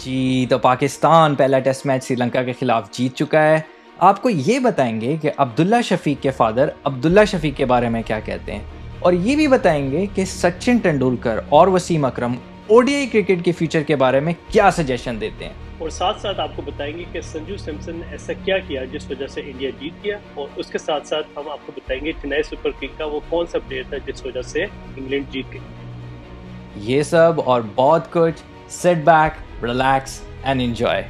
जी, तो पाकिस्तान पहला test match Sri Lanka के खिलाफ जीत चुका है। आपको ये बताएंगे कि अब्दुल्ला शफीक के फादर अब्दुल्ला शफीक के बारे में क्या कहते हैं, और ये भी बताएंगे कि सचिन तेंदुलकर और वसीम अकरम ओडीआई क्रिकेट के फ्यूचर के बारे में क्या सजेशन देते हैं। और साथ साथ आपको बताएंगे कि संजू सैमसन ने ऐसा क्या किया जिस वजह से इंडिया जीत गया, और उसके साथ साथ हम आपको बताएंगे चेन्नई सुपर किंग का वो कौन सा प्लेयर था जिस वजह से इंग्लैंड जीत गई। ये सब और बहुत कुछ, sit back, relax and enjoy.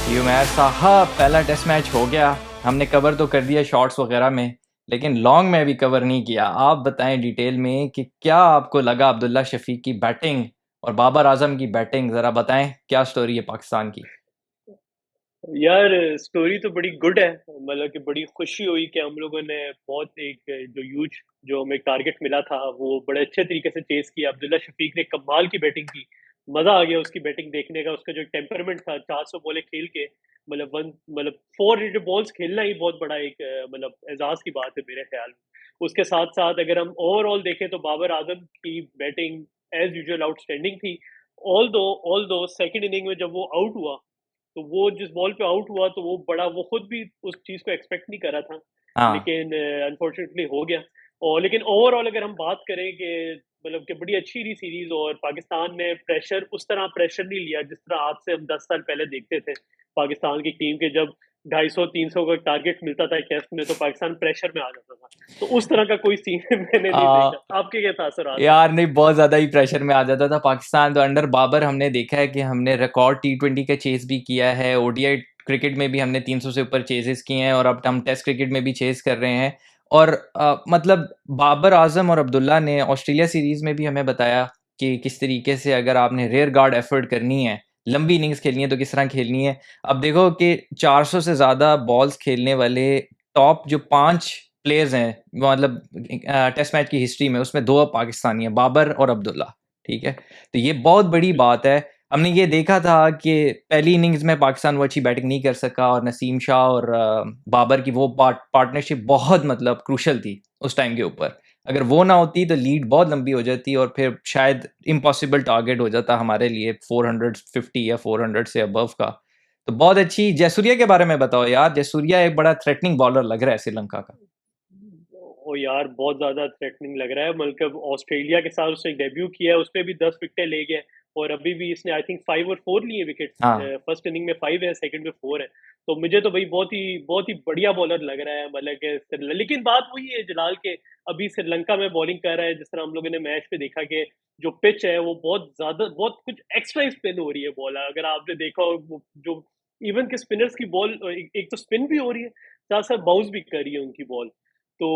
Umair साहब, पहला टेस्ट मैच हो गया। हमने कवर तो कर दिया शॉर्ट्स वगैरह में, लेकिन लॉन्ग में भी कवर नहीं किया। आप बताएं डिटेल में कि क्या आपको लगा अब्दुल्ला शफीक की बैटिंग और बाबर आजम की बैटिंग। ज़रा बताएं क्या स्टोरी है पाकिस्तान की। यार स्टोरी तो बड़ी गुड है, मतलब कि बड़ी खुशी हुई कि हम लोगों ने बहुत एक जो हमें टारगेट मिला था वो बड़े अच्छे तरीके से चेस किया। अब्दुल्ला शफीक ने कमाल की बैटिंग की, मजा आ गया उसकी बैटिंग देखने का। उसका जो टेम्परमेंट था 400 बॉलें खेल के, मतलब 400 बॉल्स खेलना ही बहुत बड़ा एक मतलब एजाज की बात है मेरे ख्याल में। उसके साथ साथ अगर हम ओवरऑल देखें तो बाबर आजम की बैटिंग एज यूजुअल आउटस्टैंडिंग थी। ऑल दो सेकेंड इनिंग में जब वो आउट हुआ, तो वो जिस बॉल पे आउट हुआ तो वो खुद भी उस चीज को एक्सपेक्ट नहीं कर रहा था, हाँ। लेकिन अनफॉर्चुनेटली हो गया। और लेकिन ओवरऑल अगर हम बात करें कि मतलब कि बड़ी अच्छी रही सीरीज, और पाकिस्तान ने उस तरह प्रेशर नहीं लिया जिस तरह आज से हम 10 साल पहले देखते थे पाकिस्तान की टीम के, जब 250-300 का टारगेट मिलता था टेस्ट में तो पाकिस्तान प्रेशर में आ जाता था। तो उस तरह का कोई सीन मैंने नहीं आ, देखा। आपके क्या तासुरात हैं? यार नहीं, बहुत ज़्यादा ही प्रेशर में आ जाता था पाकिस्तान। तो अंडर बाबर हमने देखा है कि हमने रिकॉर्ड टी20 का चेस भी किया है, ओडीआई क्रिकेट में भी हमने 300 से ऊपर चेजेस किए हैं, और अब हम टेस्ट क्रिकेट में भी चेस कर रहे हैं। और मतलब बाबर आजम और अब्दुल्ला ने ऑस्ट्रेलिया सीरीज में भी हमें बताया कि किस तरीके से अगर आपने रेयर गार्ड एफर्ट करनी है, लंबी इनिंग्स खेलनी है, तो किस तरह खेलनी है। अब देखो कि 400 से ज़्यादा बॉल्स खेलने वाले टॉप जो 5 प्लेयर्स हैं, मतलब टेस्ट मैच की हिस्ट्री में, उसमें 2 पाकिस्तानी हैं, बाबर और अब्दुल्ला। ठीक है, तो ये बहुत बड़ी बात है। हमने ये देखा था कि पहली इनिंग्स में पाकिस्तान वो अच्छी बैटिंग नहीं कर सका, और नसीम शाह और बाबर की वो पार्टनरशिप बहुत मतलब क्रूशल थी उस टाइम के ऊपर। अगर वो ना होती तो लीड बहुत लंबी हो जाती, और फिर शायद इम्पॉसिबल टारगेट हो जाता हमारे लिए 450 या 400 से अबव का। तो बहुत अच्छी। जयसूर्या के बारे में बताओ यार। जयसूर्या एक बड़ा थ्रेटनिंग बॉलर लग रहा है श्रीलंका का। ओ यार, बहुत ज्यादा थ्रेटनिंग लग रहा है। मतलब ऑस्ट्रेलिया के साथ उसने डेब्यू किया है, उसमें भी 10 विकेटें ले गया, और अभी भी इसने आई थिंक 5 और 4 लिए विकेट्स। हाँ। फर्स्ट इनिंग में 5 है, सेकंड में 4 है। तो मुझे तो भाई बहुत ही बढ़िया बॉलर लग रहा है। मतलब कि लेकिन बात वही है जलाल के, अभी श्रीलंका में बॉलिंग कर रहा है जिस तरह हम लोगों ने मैच पे देखा कि जो पिच है वो बहुत कुछ एक्स्ट्रा स्पिन हो रही है बॉल। अगर आपने देखा हो जो इवन के स्पिनर्स की बॉल, एक तो स्पिन भी हो रही है, साथ साथ बाउंस भी कर रही है उनकी बॉल। तो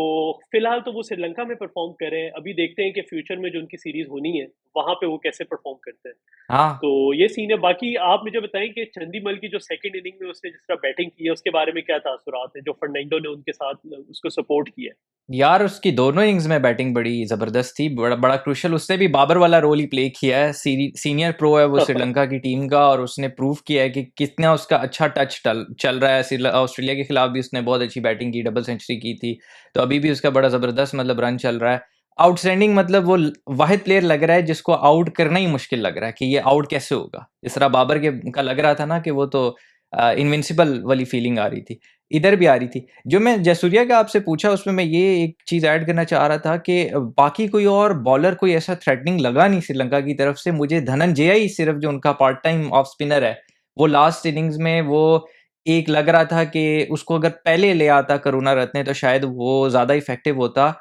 फिलहाल तो वो श्रीलंका में परफॉर्म कर रहे हैं। अभी देखते हैं कि फ्यूचर में जो उनकी सीरीज होनी है वहां पे वो कैसे परफॉर्म करते हैं। हाँ तो ये सीन है। बाकी आप मुझे बताएं कि चंदीमल की जो सेकंड इनिंग में उसने जिस तरह बैटिंग की है उसके बारे में क्या तासुरात है, जो फर्नांडो ने उनके साथ उसको सपोर्ट किया है। यार, उसकी दोनों इनिंग्स में बैटिंग बड़ी ज़बरदस्त थी, बड़ा बड़ा क्रूशल। उसने भी बाबर वाला रोल ही प्ले किया है। सीनियर प्रो है वो श्रीलंका की टीम का, और उसने प्रूव किया है कि कितना उसका अच्छा टच चल रहा है। ऑस्ट्रेलिया के खिलाफ भी उसने बहुत अच्छी बैटिंग की, डबल सेंचुरी की थी। तो अभी भी उसका बड़ा ज़बरदस्त मतलब रन चल रहा है। आउटस्टैंडिंग, मतलब वो वाहिद प्लेयर लग रहा है जिसको आउट करना ही मुश्किल लग रहा है कि ये आउट कैसे होगा। इस तरह बाबर के का लग रहा था ना कि वो तो इनविंसिबल वाली फीलिंग आ रही थी, इधर भी आ रही थी। जो मैं जयसूर्या का आपसे पूछा उसमें मैं ये एक चीज़ ऐड करना चाह रहा था कि बाकी कोई और बॉलर कोई ऐसा थ्रेटनिंग लगा नहीं श्रीलंका की तरफ से। मुझे धनंजय ही सिर्फ, जो उनका पार्ट टाइम ऑफ स्पिनर है, वो लास्ट इनिंग्स में वो एक लग रहा था कि उसको अगर पहले ले आता करुणा तो शायद वो ज़्यादा इफेक्टिव होता।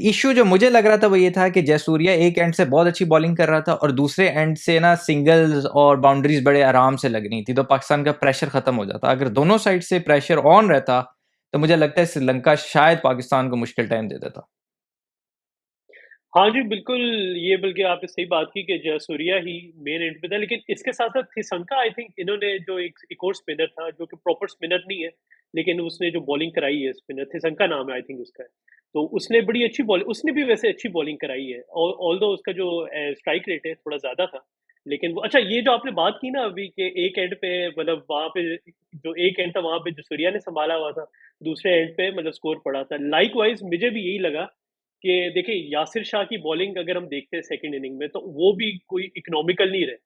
इश्यू जो मुझे लग रहा था वो ये था कि जयसूर्या एक एंड से बहुत अच्छी बॉलिंग कर रहा था, और दूसरे एंड से ना सिंगल्स और बाउंड्रीज बड़े आराम से लग रही थी, तो पाकिस्तान का प्रेशर खत्म हो जाता। अगर दोनों साइड से प्रेशर ऑन रहता तो मुझे लगता है श्रीलंका शायद पाकिस्तान को मुश्किल टाइम दे देता। हाँ जी, बिल्कुल। ये बल्कि आपने सही बात की कि जयसूर्या ही मेन एंड पे था, लेकिन इसके साथ-साथ थिसंका, आई थिंक इन्होंने जो एक और स्पिनर था जो कि प्रॉपर स्पिनर नहीं है, लेकिन उसने जो बॉलिंग कराई है, स्पिनर थिसंका नाम है आई थिंक उसका। तो उसने बड़ी अच्छी बॉलिंग, उसने भी वैसे अच्छी बॉलिंग कराई है। ऑल्दो उसका जो स्ट्राइक रेट है थोड़ा ज़्यादा था, लेकिन वो अच्छा, ये जो आपने बात की ना अभी कि एक एंड पे मतलब वहाँ पे जो एक एंड था वहाँ पे जो सूर्या ने सँभाला हुआ था, दूसरे एंड पे मतलब स्कोर पड़ा था। लाइकवाइज़ मुझे भी यही लगा कि देखिए यासिर शाह की बॉलिंग अगर हम देखते हैं सेकंड इनिंग में, तो वो भी कोई इकोनॉमिकल नहीं रहे।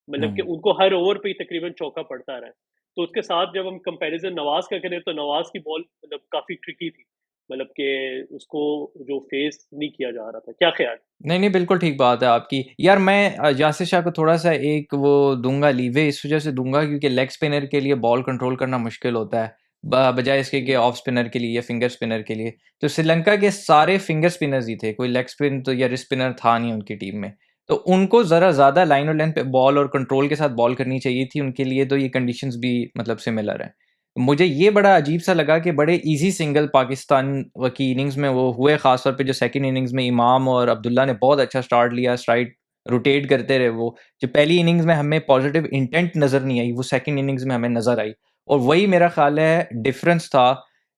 मतलब कि हुँ। उनको हर ओवर पे ही तकरीबन चौका पड़ता रहा है। तो उसके साथ जब हम कंपैरिज़न नवाज़ का करें, तो नवाज़ की बॉल मतलब काफ़ी ट्रिकी थी। मतलब कि उसको जो फेस नहीं किया जा रहा था। क्या ख़्याल? नहीं, नहीं, बिल्कुल ठीक बात है आपकी। यार मैं यासिर शाह को थोड़ा-सा एक वो दूँगा लीवे इस वज़ह से दूँगा क्योंकि लेग स्पिनर के लिए बॉल कंट्रोल करना मुश्किल होता है, बजाए इसके कि हुँ। ऑफ स्पिनर के लिए या फिंगर स्पिनर के लिए। तो श्रीलंका के सारे फिंगर स्पिनर्स ही थे, कोई लेग स्पिन तो या रिस्ट स्पिनर था नहीं उनकी टीम में। तो उनको ज़रा ज़्यादा लाइन और लेंथ पे बॉल और कंट्रोल के साथ बॉल करनी चाहिए थी, उनके लिए तो ये कंडीशंस भी मतलब सिमिलर हैं। मुझे ये बड़ा अजीब-सा लगा कि बड़े ईज़ी सिंगल पाकिस्तान की इनिंग्स में वो हुए, ख़ास तौर पे जो सेकंड इनिंग्स में इमाम और अब्दुल्ला ने बहुत अच्छा स्टार्ट लिया, स्ट्राइक रोटेट करते रहे वो। जो पहली इनिंग्स में हमें पॉज़िटिव इंटेंट नज़र नहीं आई, वो सेकंड इनिंग्स में हमें नज़र आई और वही मेरा ख़्याल है डिफ़रेंस था।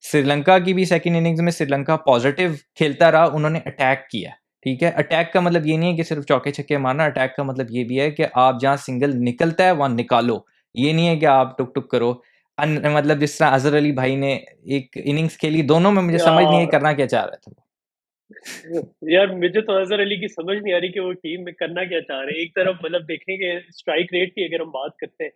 श्रीलंका की भी सेकंड इनिंग्स में श्रीलंका पॉज़िटिव खेलता रहा, उन्होंने अटैक किया, ठीक है? अटैक का मतलब ये नहीं है कि सिर्फ़ चौके-छक्के मारना, अटैक का मतलब ये भी है कि आप जहाँ सिंगल निकलता है, वहाँ निकालो। ये नहीं है कि आप टुक-टुक करो। मतलब जिस तरह अज़हर अली भाई ने एक इनिंग्स खेली, दोनों में मुझे समझ नहीं आई यार करना क्या चाह रहे थे वो। यार मुझे तो अज़हर अली की समझ नहीं आ रही कि वो टीम में करना क्या चाह रहे हैं। एक तरफ मतलब देखेंगे स्ट्राइक रेट की अगर हम बात करते हैं,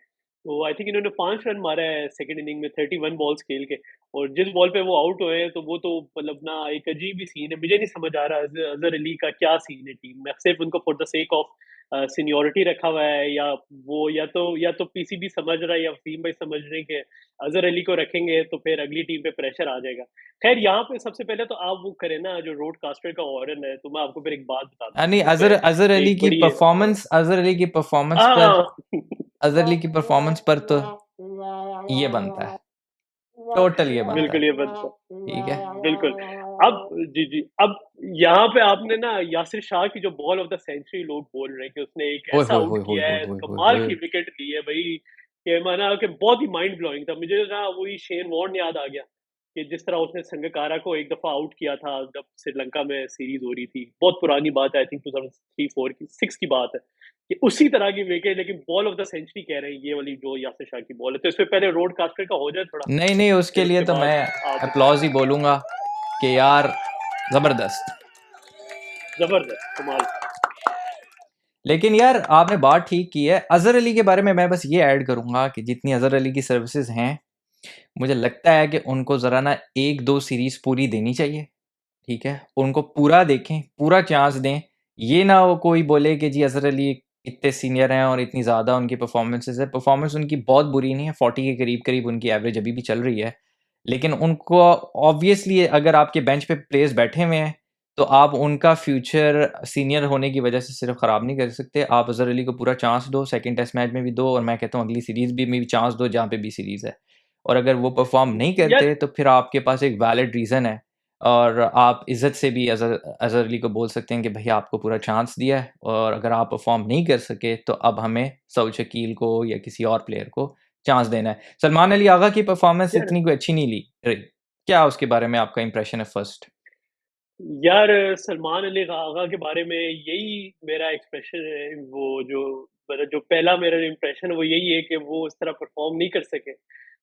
तो आई थिंक इन्होंने 5 रन मारा है सेकंड इनिंग में 31 बॉल्स खेल के, और जिस बॉल पे वो आउट हुए हैं, तो वो तो मतलब ना एक अजीब ही सीन है। मुझे नहीं समझ आ रहा अज़हर अली का क्या सीन है टीम में। सिर्फ़ उनको for the sake of seniority रखा हुआ है, या वो या तो पीसीबी समझ रहा है या वसीम भाई समझ रहे हैं कि अज़हर अली को रखेंगे तो फिर अगली टीम पे प्रेशर आ जाएगा। खैर यहाँ पे सबसे पहले तो आप वो करें ना जो रोडकास्टर का ऑर्डर है, तो मैं आपको फिर एक बात बताता हूँ। नहीं, इस पे अज़हर अली की परफ़ॉर्मेंस पर हाँ, अज़हर अली की परफ़ॉर्मेंस पर तो ये बनता है, टोटल ये बनता बिल्कुल है, ये बात तो ठीक है? बिल्कुल। अब जी, जी। अब यहाँ पे आपने ना यासिर शाह की जो बॉल ऑफ द सेंचुरी लोग बोल रहे हैं कि उसने एक ओए ऐसा होए आउट होए होए किया होए है, होए होए कमाल होए! की विकेट ली है भई, कि माना कि बहुत ही माइंड ब्लोइंग था। मुझे ना वही शेन वॉर्न याद आ गया कि जिस तरह उसने संगकारा को एक दफ़ा आउट किया था जब श्रीलंका में सीरीज़ हो रही थी। बहुत पुरानी बात है, आई थिंक 2003-4 की 6 की बात है। कि उसी तरह की विकेट, लेकिन बॉल ऑफ द सेंचुरी कह रहे हैं ये वाली जो यासिर शाह की बॉल है। तो इससे पहले रोडकास्टर का हो जाए थोड़ा, नहीं, नहीं, उसके फिर लिए उसके तो बाद मैं आप बताएँ। एप्लॉज़ ही बोलूँगा कि यार ज़बरदस्त। ज़बरदस्त, कमाल। लेकिन यार आपने बात ठीक की है। अज़हर अली के बारे में मैं बस ये ऐड करूँगा कि जितनी अज़हर अली की सर्विसेज़ हैं, मुझे लगता है कि उनको ज़रा ना 1-2 सीरीज़ पूरी देनी चाहिए, ठीक है? उनको पूरा देखें, पूरा चांस दें। ये ना हो कोई बोले कि जी अज़हर अली इतने सीनियर हैं और इतनी ज़्यादा उनकी परफ़ॉर्मेंसेज़ है। परफ़ॉर्मेंस उनकी बहुत बुरी नहीं है, 40 के करीब-करीब उनकी एवरेज अभी भी चल रही है। लेकिन उनको ऑब्वियसली अगर आपके बेंच पे प्लेयर्स बैठे हुए हैं, तो आप उनका फ्यूचर सीनियर होने की वजह से सिर्फ़ ख़राब नहीं कर सकते। आप अज़हर अली को पूरा चांस दो, सेकंड टेस्ट मैच में भी दो और मैं कहता हूँ अगली सीरीज़ में भी चांस दो जहाँ पे भी सीरीज़ है। और अगर वो परफ़ॉर्म नहीं यार करते तो फिर आपके पास एक वैलिड रीज़न है और आप इज़्ज़त से भी अज़हर अज़हर अली को बोल सकते हैं कि भई आपको पूरा चांस दिया है और अगर आप परफ़ॉर्म नहीं कर सके तो अब हमें सऊद शकील को या किसी और प्लेयर को चांस देना है। सलमान अली आगा की परफ़ॉर्मेंस यार इतनी कोई अच्छी नहीं ली रही। क्या उसके बारे में आपका इंप्रेशन है फर्स्ट? यार सलमान अली आगा के बारे में यही मेरा एक्सप्रेशन है, वो जो मतलब जो पहला मेरा इम्प्रेशन है वो यही है कि वो उस तरह परफ़ॉर्म नहीं कर सके।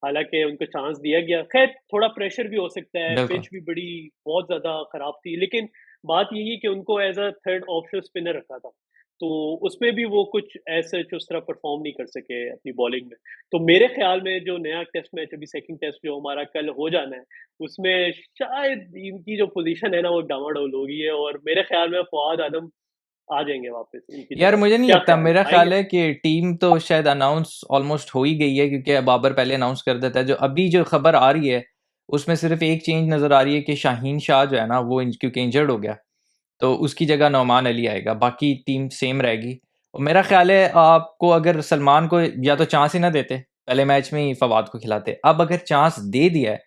हालाँकि उनको चांस दिया गया। ख़ैर थोड़ा प्रेशर भी हो सकता है, बिल्कुल। पिच भी बड़ी बहुत ज़्यादा ख़राब थी, लेकिन बात यही है कि उनको as a third option spinner रखा था। तो उसमें भी वो कुछ एज़ सच उस तरह परफ़ॉर्म नहीं कर सके अपनी बॉलिंग में। तो मेरे ख़्याल में जो नया टेस्ट मैच अभी सेकंड टेस्ट जो हमारा कल हो जाना है, उसमें शायद इनकी जो पोज़ीशन है ना वो डामाडोल हो गई है, और मेरे ख़्याल में फवाद आदम आ जाएँगे वापस इनकी यार जगह। मुझे नहीं क्या लगता, ख़्याल मेरा है, आएँगे? ख़्याल है कि टीम तो शायद अनाउंस ऑलमोस्ट हो ही गई है क्योंकि बाबर पहले अनाउंस कर देता है। जो अभी जो खबर आ रही है, उसमें सिर्फ़ एक चेंज नज़र आ रही है कि शाहीन शाह जो है ना वो क्योंकि इंजर्ड हो गया, तो उसकी जगह नोमान अली आएगा, बाकी टीम सेम रहेगी। और मेरा ख़्याल है आपको अगर सलमान को या तो चांस ही ना देते, पहले मैच में ही फवाद को खिलाते। अब अगर चांस दे दिया है,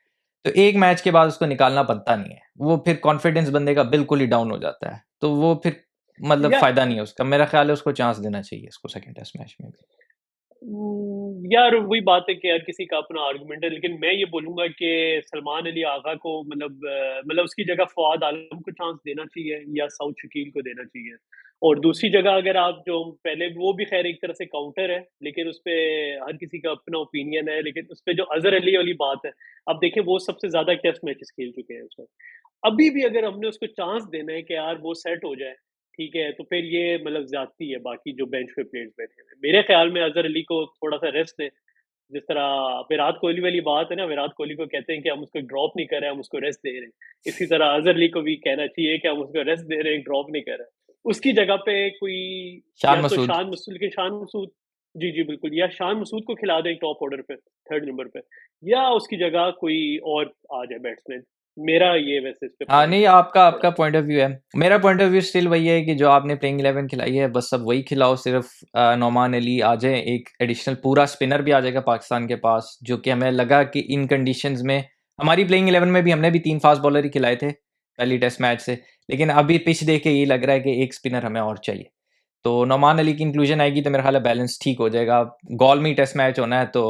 तो एक मैच के बाद उसको निकालना बनता नहीं है। वो फिर कॉन्फिडेंस बंदे का बिल्कुल ही डाउन हो जाता है। तो वो फिर मतलब या फ़ायदा नहीं है उसका। मेरा ख़्याल है उसको चांस देना चाहिए इसको सेकंड टेस्ट मैच में भी। यार वही बात है कि हर किसी का अपना आर्गुमेंट है, लेकिन मैं ये बोलूँगा कि सलमान अली आगा को मतलब उसकी जगह फवाद आलम को चांस देना चाहिए या सऊद शकील को देना चाहिए। और दूसरी जगह अगर आप जो पहले वो भी ख़ैर एक तरह से काउंटर है, लेकिन उसपे हर किसी का अपना ओपिनियन है, लेकिन उसपे जो अज़हर अली वाली बात है, अब देखें वो सबसे ज़्यादा टेस्ट मैचेस खेल चुके हैं उसमें। अभी भी अगर हमने उसको चांस देना है कि यार वो सेट हो जाए, ठीक है, तो फिर ये मतलब ज़्यादती है बाकी जो बेंच पे प्लेयर्स बैठे हुए हैं। मेरे ख़्याल में अज़हर अली को थोड़ा-सा रेस्ट दें, जिस तरह विराट कोहली वाली बात है ना, विराट कोहली को कहते हैं कि हम उसको ड्रॉप नहीं कर रहे हैं, हम उसको रेस्ट दे रहे हैं। इसी तरह अज़हर अली को भी कहना चाहिए कि हम उसको रेस्ट दे रहे हैं, ड्रॉप नहीं कर रहे हैं। उसकी जगह पे कोई शान या तो मसूद। शान मसूद के शान मसूद जी, जी, बिल्कुल या शान मसूद को खिला दें टॉप ऑर्डर पे, 3rd नंबर पे या उसकी जगह कोई और आ जाए बैट्समैन। मेरा ये वैसे इस पे हाँ, पॉइंट नहीं है आपका थोड़ा। आपका पॉइंट ऑफ व्यू है। मेरा पॉइंट ऑफ व्यू स्टिल वही है कि जो आपने प्लेइंग 11 खिलाई है बस सब वही खिलाओ, सिर्फ नोमान अली आ जाए, एक एडिशनल पूरा स्पिनर भी आ जाएगा पाकिस्तान के पास, जो कि हमें लगा कि इन कंडीशंस में हमारी प्लेइंग 11 में भी हमने भी 3 फास्ट बॉलर ही खिलाए थे पहली टेस्ट मैच से, लेकिन अभी पिच देख के ये लग रहा है कि एक स्पिनर हमें और चाहिए। तो नोमान अली की इंक्लूजन आएगी तो मेरा ख्याल है बैलेंस ठीक हो जाएगा। गॉल में ही टेस्ट मैच होना है तो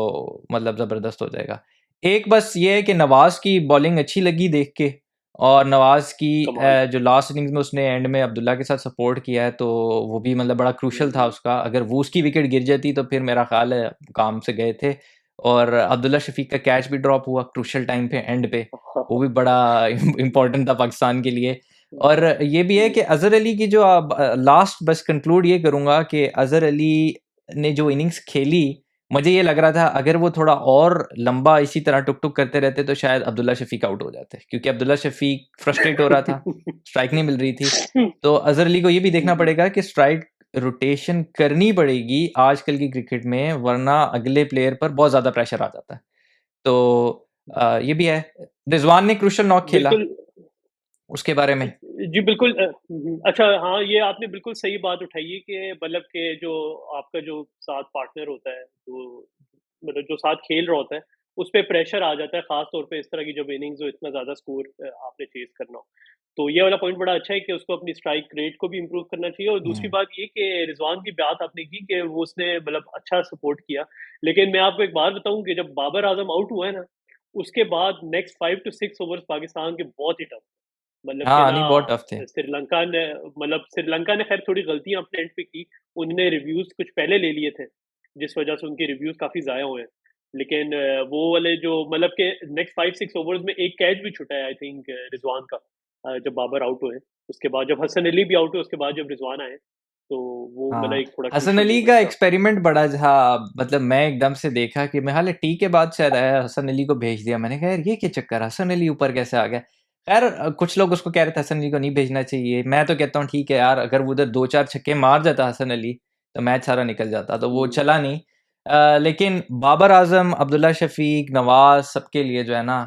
मतलब ज़बरदस्त हो जाएगा। एक बस ये है कि नवाज़ की बॉलिंग अच्छी लगी देख के, और नवाज़ की कमाल। जो लास्ट इनिंग्स में उसने एंड में अब्दुल्ला के साथ सपोर्ट किया है तो वो भी मतलब बड़ा क्रूशल था हुँ, उसका। अगर वो उसकी विकेट गिर जाती तो फिर मेरा ख्याल है काम से गए थे। और अब्दुल्ला शफीक का कैच भी ड्रॉप हुआ क्रूशल टाइम पे एंड पे, वो भी बड़ा इम्पोर्टेंट था पाकिस्तान के लिए। और ये भी है कि अज़हर अली की जो अब लास्ट बस कंक्लूड ये करूँगा कि अज़हर अली ने जो इनिंग्स खेली, मुझे ये लग रहा था अगर वो थोड़ा और लंबा इसी तरह टुक-टुक करते रहते तो शायद अब्दुल्ला शफीक आउट हो जाते। क्योंकि अब्दुल्ला शफीक फ्रस्ट्रेट हो रहा था, स्ट्राइक नहीं मिल रही थी। तो अज़हर अली को ये भी देखना हुँ, पड़ेगा कि स्ट्राइक रोटेशन करनी पड़ेगी आजकल की क्रिकेट में, वरना अगले प्लेयर पर बहुत ज़्यादा प्रेशर आ जाता है। तो ये भी है। रिज़वान ने क्रूशियल नॉक खेला, बिल्कुल। उसके बारे में? जी, बिल्कुल अच्छा हाँ, ये आपने बिल्कुल सही बात उठाई है कि मतलब के जो आपका जो साथ पार्टनर होता है, जो मतलब जो साथ खेल रहा होता है, उस पे प्रेशर आ जाता है, ख़ास तौर पे इस तरह की जब इनिंग्स हो, इतना ज़्यादा स्कोर आपने चेज़ करना हो। तो ये वाला पॉइंट बड़ा अच्छा है कि उसको अपनी स्ट्राइक रेट को भी इम्प्रूव करना चाहिए और दूसरी हुँ। बात ये कि रिज़वान की बात आपने की कि वो उसने मतलब अच्छा सपोर्ट किया। लेकिन मैं आपको एक बात बताऊँ कि जब बाबर आज़म आउट हुआ है ना, उसके बाद नेक्स्ट 5 टू 6 ओवर्स पाकिस्तान के बहुत ही टफ मतलब कि हाँ, ना नहीं बहुत टफ थे। श्रीलंका ने ख़ैर थोड़ी गलतियाँ अपने एंड पे की। उन्होंने रिव्यूज़ कुछ पहले ले लिए थे, जिस वज़ह से उनके रिव्यूज़ काफ़ी ज़ाया हुए हैं। लेकिन वो वाले जो मतलब के नेक्स्ट 5-6 ओवर्स में एक कैच भी छूटा है आई थिंक रिज़वान का जब बाबर आउट हुए। उसके बाद जब हसन अली भी आउट हुए, उसके बाद जब रिज़वान आए, तो वो मतलब हाँ, एक थोड़ा हसन क्रूशियल अली का मोमेंट था। एक्सपेरिमेंट बड़ा था। मतलब मैं एकदम से देखा कि मैं हाले टी के बाद शायद आया, हसन अली को भेज दिया। मैंने कहा यार ये क्या चक्कर है? हसन अली ऊपर कैसे आ गया? खैर कुछ लोग उसको कह रहे थे हसन अली को नहीं भेजना चाहिए। मैं तो कहता हूँ ठीक है यार, अगर वो उधर 2-4 छक्के मार जाता हसन अली, तो मैच सारा निकल जाता। तो वो हुँ। चला नहीं। लेकिन बाबर आज़म, अब्दुल्ला शफ़ीक, नवाज़ सबके लिए जो है ना,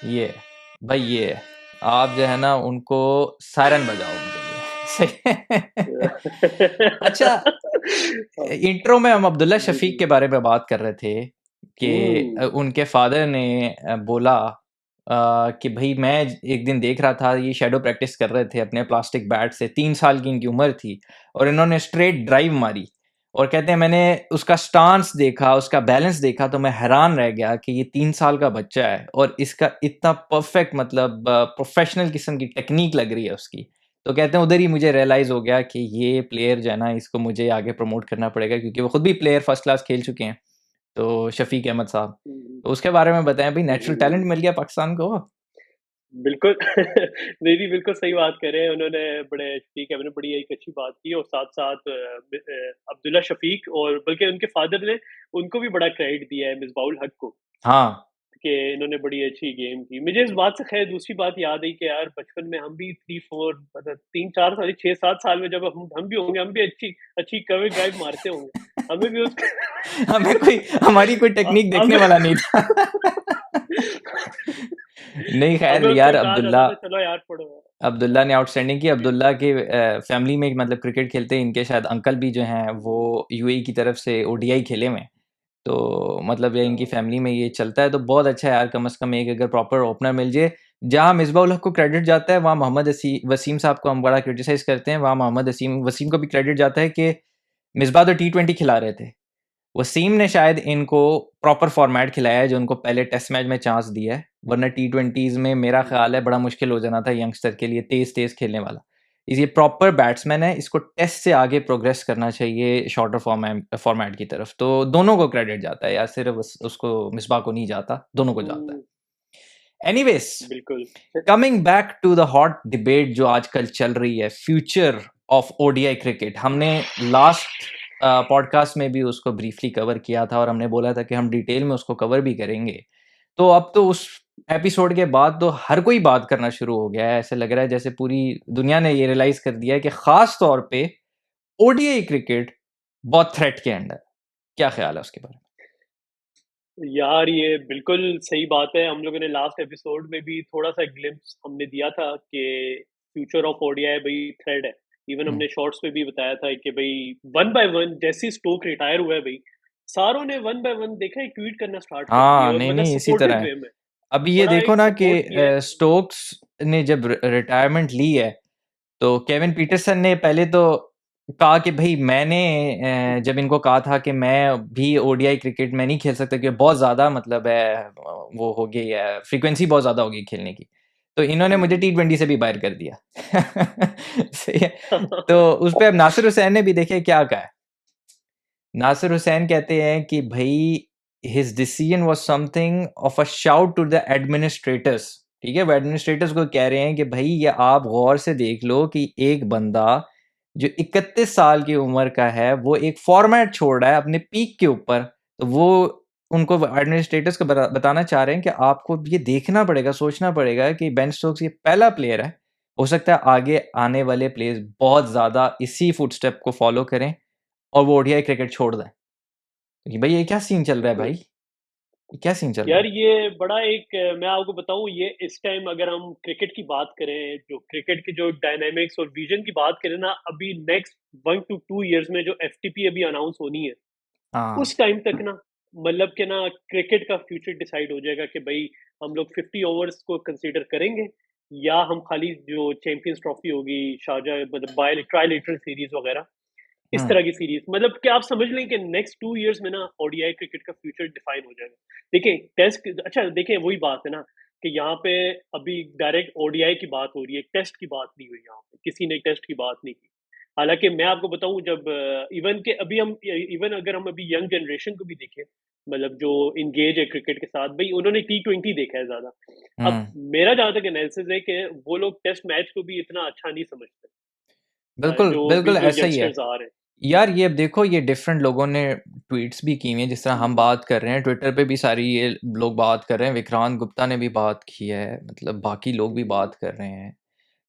ये है, भाई ये है। आप जो है ना उनको सायरन बजाओ उनके लिए। सही है। अच्छा, हाँ। इंट्रो में हम अब्दुल्ला जी, शफीक जी। के बारे में बात कर रहे थे कि हुँ। उनके फादर ने बोला कि भाई मैं एक दिन देख रहा था ये शैडो प्रैक्टिस कर रहे थे अपने प्लास्टिक बैट से, 3 साल की इनकी उम्र थी और इन्होंने स्ट्रेट ड्राइव मारी और कहते हैं मैंने उसका स्टांस देखा, उसका बैलेंस देखा तो मैं हैरान रह गया कि ये 3 साल का बच्चा है और इसका इतना परफेक्ट मतलब प्रोफेशनल किस्म की टेक्निक लग रही है उसकी। तो कहते हैं उधर ही मुझे रियलाइज़ हो गया कि ये प्लेयर जो है ना इसको मुझे आगे प्रमोट करना पड़ेगा क्योंकि वो खुद भी प्लेयर फर्स्ट क्लास खेल चुके हैं, तो शफ़ीक अहमद साहब। हुँ, हुँ। तो उसके बारे में बताएँ भई, हुँ, नेचुरल हुँ, टैलेंट हुँ। मिल गया पाकिस्तान को। बिल्कुल नहीं, नहीं, बिल्कुल सही बात कर रहे हैं। उन्होंने बड़े ठीक है, उन्होंने बड़ी एक अच्छी बात की और साथ-साथ अब्दुल्ला शफ़ीक और बल्कि उनके फ़ादर ने उनको भी बड़ा क्रेडिट दिया है मिसबाह-उल हक को, हाँ। कि इन्होंने बड़ी अच्छी गेम की। मुझे इस बात से ख़ैर दूसरी बात याद आई कि यार बचपन में हम भी 3-4 मतलब 3-4 साल 6-7 साल में जब हम भी होंगे, हम भी अच्छी अच्छी कवर ड्राइव मारते होंगे। हमें भी उस हमें कोई हमारी कोई टेक्निक देखने हमें वाला नहीं था। नहीं ख़ैर हमें उस यार, टाइम कहा जाता था चलो यार पढ़ो। अब्दुल्ला ने आउटस्टैंडिंग की। जी। अब्दुल्ला के फैमिली में मतलब क्रिकेट खेलते हैं, इनके शायद अंकल भी जो हैं वो यूएई की तरफ से ओडीआई खेले हुए हैं। तो मतलब ये इनकी फैमिली में ये चलता है तो बहुत अच्छा है यार, कम से कम एक अगर प्रॉपर ओपनर मिल जाए। जहाँ मिसबाह-उल हक को क्रेडिट जाता है वहाँ मोहम्मद वसीम साहब को हम बड़ा क्रिटिसाइज़ करते हैं, वहाँ मोहम्मद वसीम को भी क्रेडिट जाता है कि मिसबाह तो टी20 खिला रहे थे। वसीम ने शायद इनको प्रॉपर फॉर्मेट खिलाया है जो उनको पहले टेस्ट मैच में चांस दिया है, वरना टी20s में मेरा ख्याल है बड़ा मुश्किल हो जाना था यंगस्टर के लिए, तेज तेज खेलने वाला। ये प्रॉपर बैट्समैन है, इसको टेस्ट से आगे प्रोग्रेस करना चाहिए शॉर्टर फॉर्मेट की तरफ। तो दोनों को क्रेडिट जाता है यार, सिर्फ उसको मिसबा को नहीं जाता, दोनों को जाता है। हम्म, एनीवेज, बिल्कुल। Coming back to the hot debate जो आजकल चल रही है, फ्यूचर ऑफ ओडीआई क्रिकेट। हमने लास्ट पॉडकास्ट में भी उसको ब्रीफली कवर किया था और हमने बोला था कि हम डिटेल में उसको कवर भी करेंगे। तो अब तो उस एपिसोड के बाद तो हर कोई बात करना शुरू हो गया है, ऐसे लग रहा है जैसे पूरी दुनिया ने ये रियलाइज कर दिया है कि खास तौर पे ओडीआई क्रिकेट बहुत थ्रेट के अंडर। क्या ख्याल है उसके बारे यार ये बिल्कुल सही बात है। हम लोगों ने लास्ट एपिसोड में भी थोड़ा सा ग्लिम्प्स हमने दिया था कि फ्यूचर ऑफ ओडीआई भाई थ्रेड है। इवन में? हमने शॉर्ट्स में भी बताया था कि भाई वन बाय वन जैसे स्टोक रिटायर हुआ है भाई, सारों ने वन बाय वन देखा है ट्वीट करना स्टार्ट कर दिए, हाँ, और नहीं मतलब नहीं, इसी तरह सपोर्टिव है। वे में अभी ये बड़ा देखो एक ना कि सपोर्ट किया है। स्टोक्स ने जब रिटायरमेंट ली है, तो केविन पीटरसन ने पहले तो कहा कि भाई मैंने जब इनको कहा था कि मैं भी ओडीआई क्रिकेट में नहीं खेल सकता क्योंकि बहुत ज़्यादा मतलब है वो हो गई है, फ्रीक्वेंसी बहुत ज़्यादा हो गई खेलने की, तो इन्होंने मुझे टी20 से भी बाहर कर दिया। सही है। तो उस पर अब नासिर हुसैन ने भी देखे क्या कहा है। नासिर हुसैन कहते हैं कि भाई his decision was something of a shout to the administrators. ठीक है, वो एडमिनिस्ट्रेटर्स को कह रहे हैं कि भाई ये आप गौर से देख लो कि एक बंदा जो 31 साल की उम्र का है वो एक फॉर्मेट छोड़ रहा है अपने पीक के ऊपर, तो वो उनको एडमिनिस्ट्रेटर्स को बताना चाह रहे हैं कि आपको ये देखना पड़ेगा, सोचना पड़ेगा कि बेन स्टोक्स ये पहला प्लेयर है, हो सकता है आगे आने वाले प्लेयर्स बहुत ज़्यादा इसी फुटस्टेप को फॉलो करें और वो ओडीआई क्रिकेट छोड़ दें। कि भाई ये क्या सीन चल रहा है भाई, बिल्कुल ये क्या सीन चल रहा यार, है? ये बड़ा एक मैं आपको बताऊं, ये इस टाइम अगर हम क्रिकेट की बात करें, जो क्रिकेट के जो डायनामिक्स और विजन की बात करें ना, अभी नेक्स्ट 1 to 2 इयर्स में जो एफटीपी अभी अनाउंस होनी है, हाँ। उस टाइम तक ना मतलब कि ना क्रिकेट का फ्यूचर डिसाइड हो जाएगा कि भाई हम लोग 50 ओवर्स को कंसीडर करेंगे, या हम खाली जो चैंपियंस ट्रॉफी होगी, शारजा मतलब बाय ट्राइलेटरल सीरीज वगैरह, इस हुँ, तरह की सीरीज, मतलब कि आप समझ लें कि नेक्स्ट 2 इयर्स में ना ओडीआई क्रिकेट का फ्यूचर डिफाइन हो जाएगा। देखिए टेस्ट, अच्छा देखिए वही बात है ना कि यहाँ पे अभी डायरेक्ट ओडीआई की बात हो रही है, टेस्ट की बात नहीं हुई, यहाँ पे किसी ने टेस्ट की बात नहीं की। हालांकि मैं आपको बताऊं, जब इवन के अभी हम इवन अगर हम अभी यंग जनरेशन को भी देखें, मतलब जो इंगेज है क्रिकेट के साथ, भाई उन्होंने T20 देखा है ज्यादा। अब हुँ। मेरा जहां तक एनालिसिस है कि वो लोग टेस्ट मैच को भी इतना अच्छा नहीं समझते, बिल्कुल, जो भी बिल्कुल जो ऐसा ही है। यंगस्टर्स आ रहे हैं। यार ये अब देखो, ये डिफरेंट लोगों ने ट्वीट्स भी की हुई हैं, जिस तरह हम हम्म, बात कर रहे हैं, ट्विटर पे भी सारी ये लोग बात कर रहे हैं, विक्रांत गुप्ता ने भी बात की है, मतलब बाकी लोग भी हम्म, बात कर रहे हैं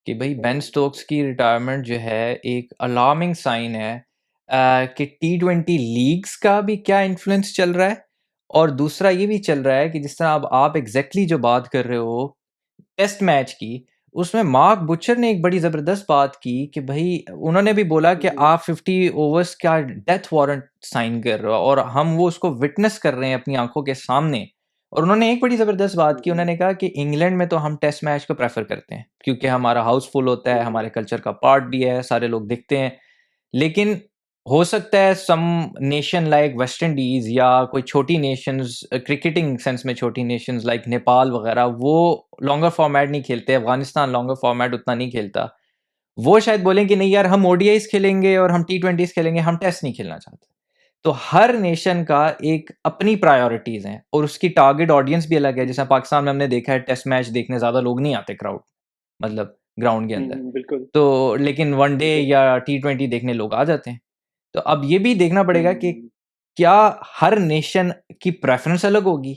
कि भाई बेन स्टोक्स की रिटायरमेंट जो है एक अलार्मिंग साइन है कि टी20 लीग्स का भी क्या इन्फ्लुएंस चल रहा है, और दूसरा ये भी चल रहा है कि जिस तरह अब आप एग्जैक्टली जो बात कर रहे हो टेस्ट मैच की, उसमें मार्क बुचर ने एक बड़ी ज़बरदस्त बात की कि भई उन्होंने भी बोला कि हम्म, आप 50 ओवर्स का डेथ वारंट साइन कर रहे हो और हम वो उसको विटनेस कर रहे हैं अपनी आँखों के सामने। और उन्होंने एक बड़ी ज़बरदस्त बात की, हम्म, उन्होंने कहा कि इंग्लैंड में तो हम टेस्ट मैच को प्रेफ़र करते हैं, क्योंकि हमारा हाउसफुल होता है, हम्म, हमारे कल्चर का पार्ट भी है, सारे लोग देखते हैं। लेकिन हो सकता है सम नेशन लाइक वेस्ट इंडीज या कोई छोटी नेशंस, क्रिकेटिंग सेंस में छोटी नेशंस लाइक नेपाल वगैरह, वो लॉन्गर फॉर्मेट नहीं खेलते, अफगानिस्तान लॉन्गर फॉर्मेट उतना नहीं खेलता, वो शायद बोलें कि नहीं यार हम ओडीआईस खेलेंगे और हम टी20s खेलेंगे, हम टेस्ट नहीं खेलना चाहते। तो हर नेशन का एक अपनी प्रायोरिटीज हैं और उसकी टारगेट ऑडियंस भी अलग है। जैसे पाकिस्तान में हमने देखा है टेस्ट मैच देखने ज्यादा लोग नहीं आते, क्राउड मतलब ग्राउंड के अंदर, बिल्कुल, तो लेकिन वनडे बिल्कुल। या टी20 देखने लोग आ जाते हैं। तो अब ये भी देखना पड़ेगा कि हुँ, क्या हर नेशन की प्रेफ़रेंस अलग होगी,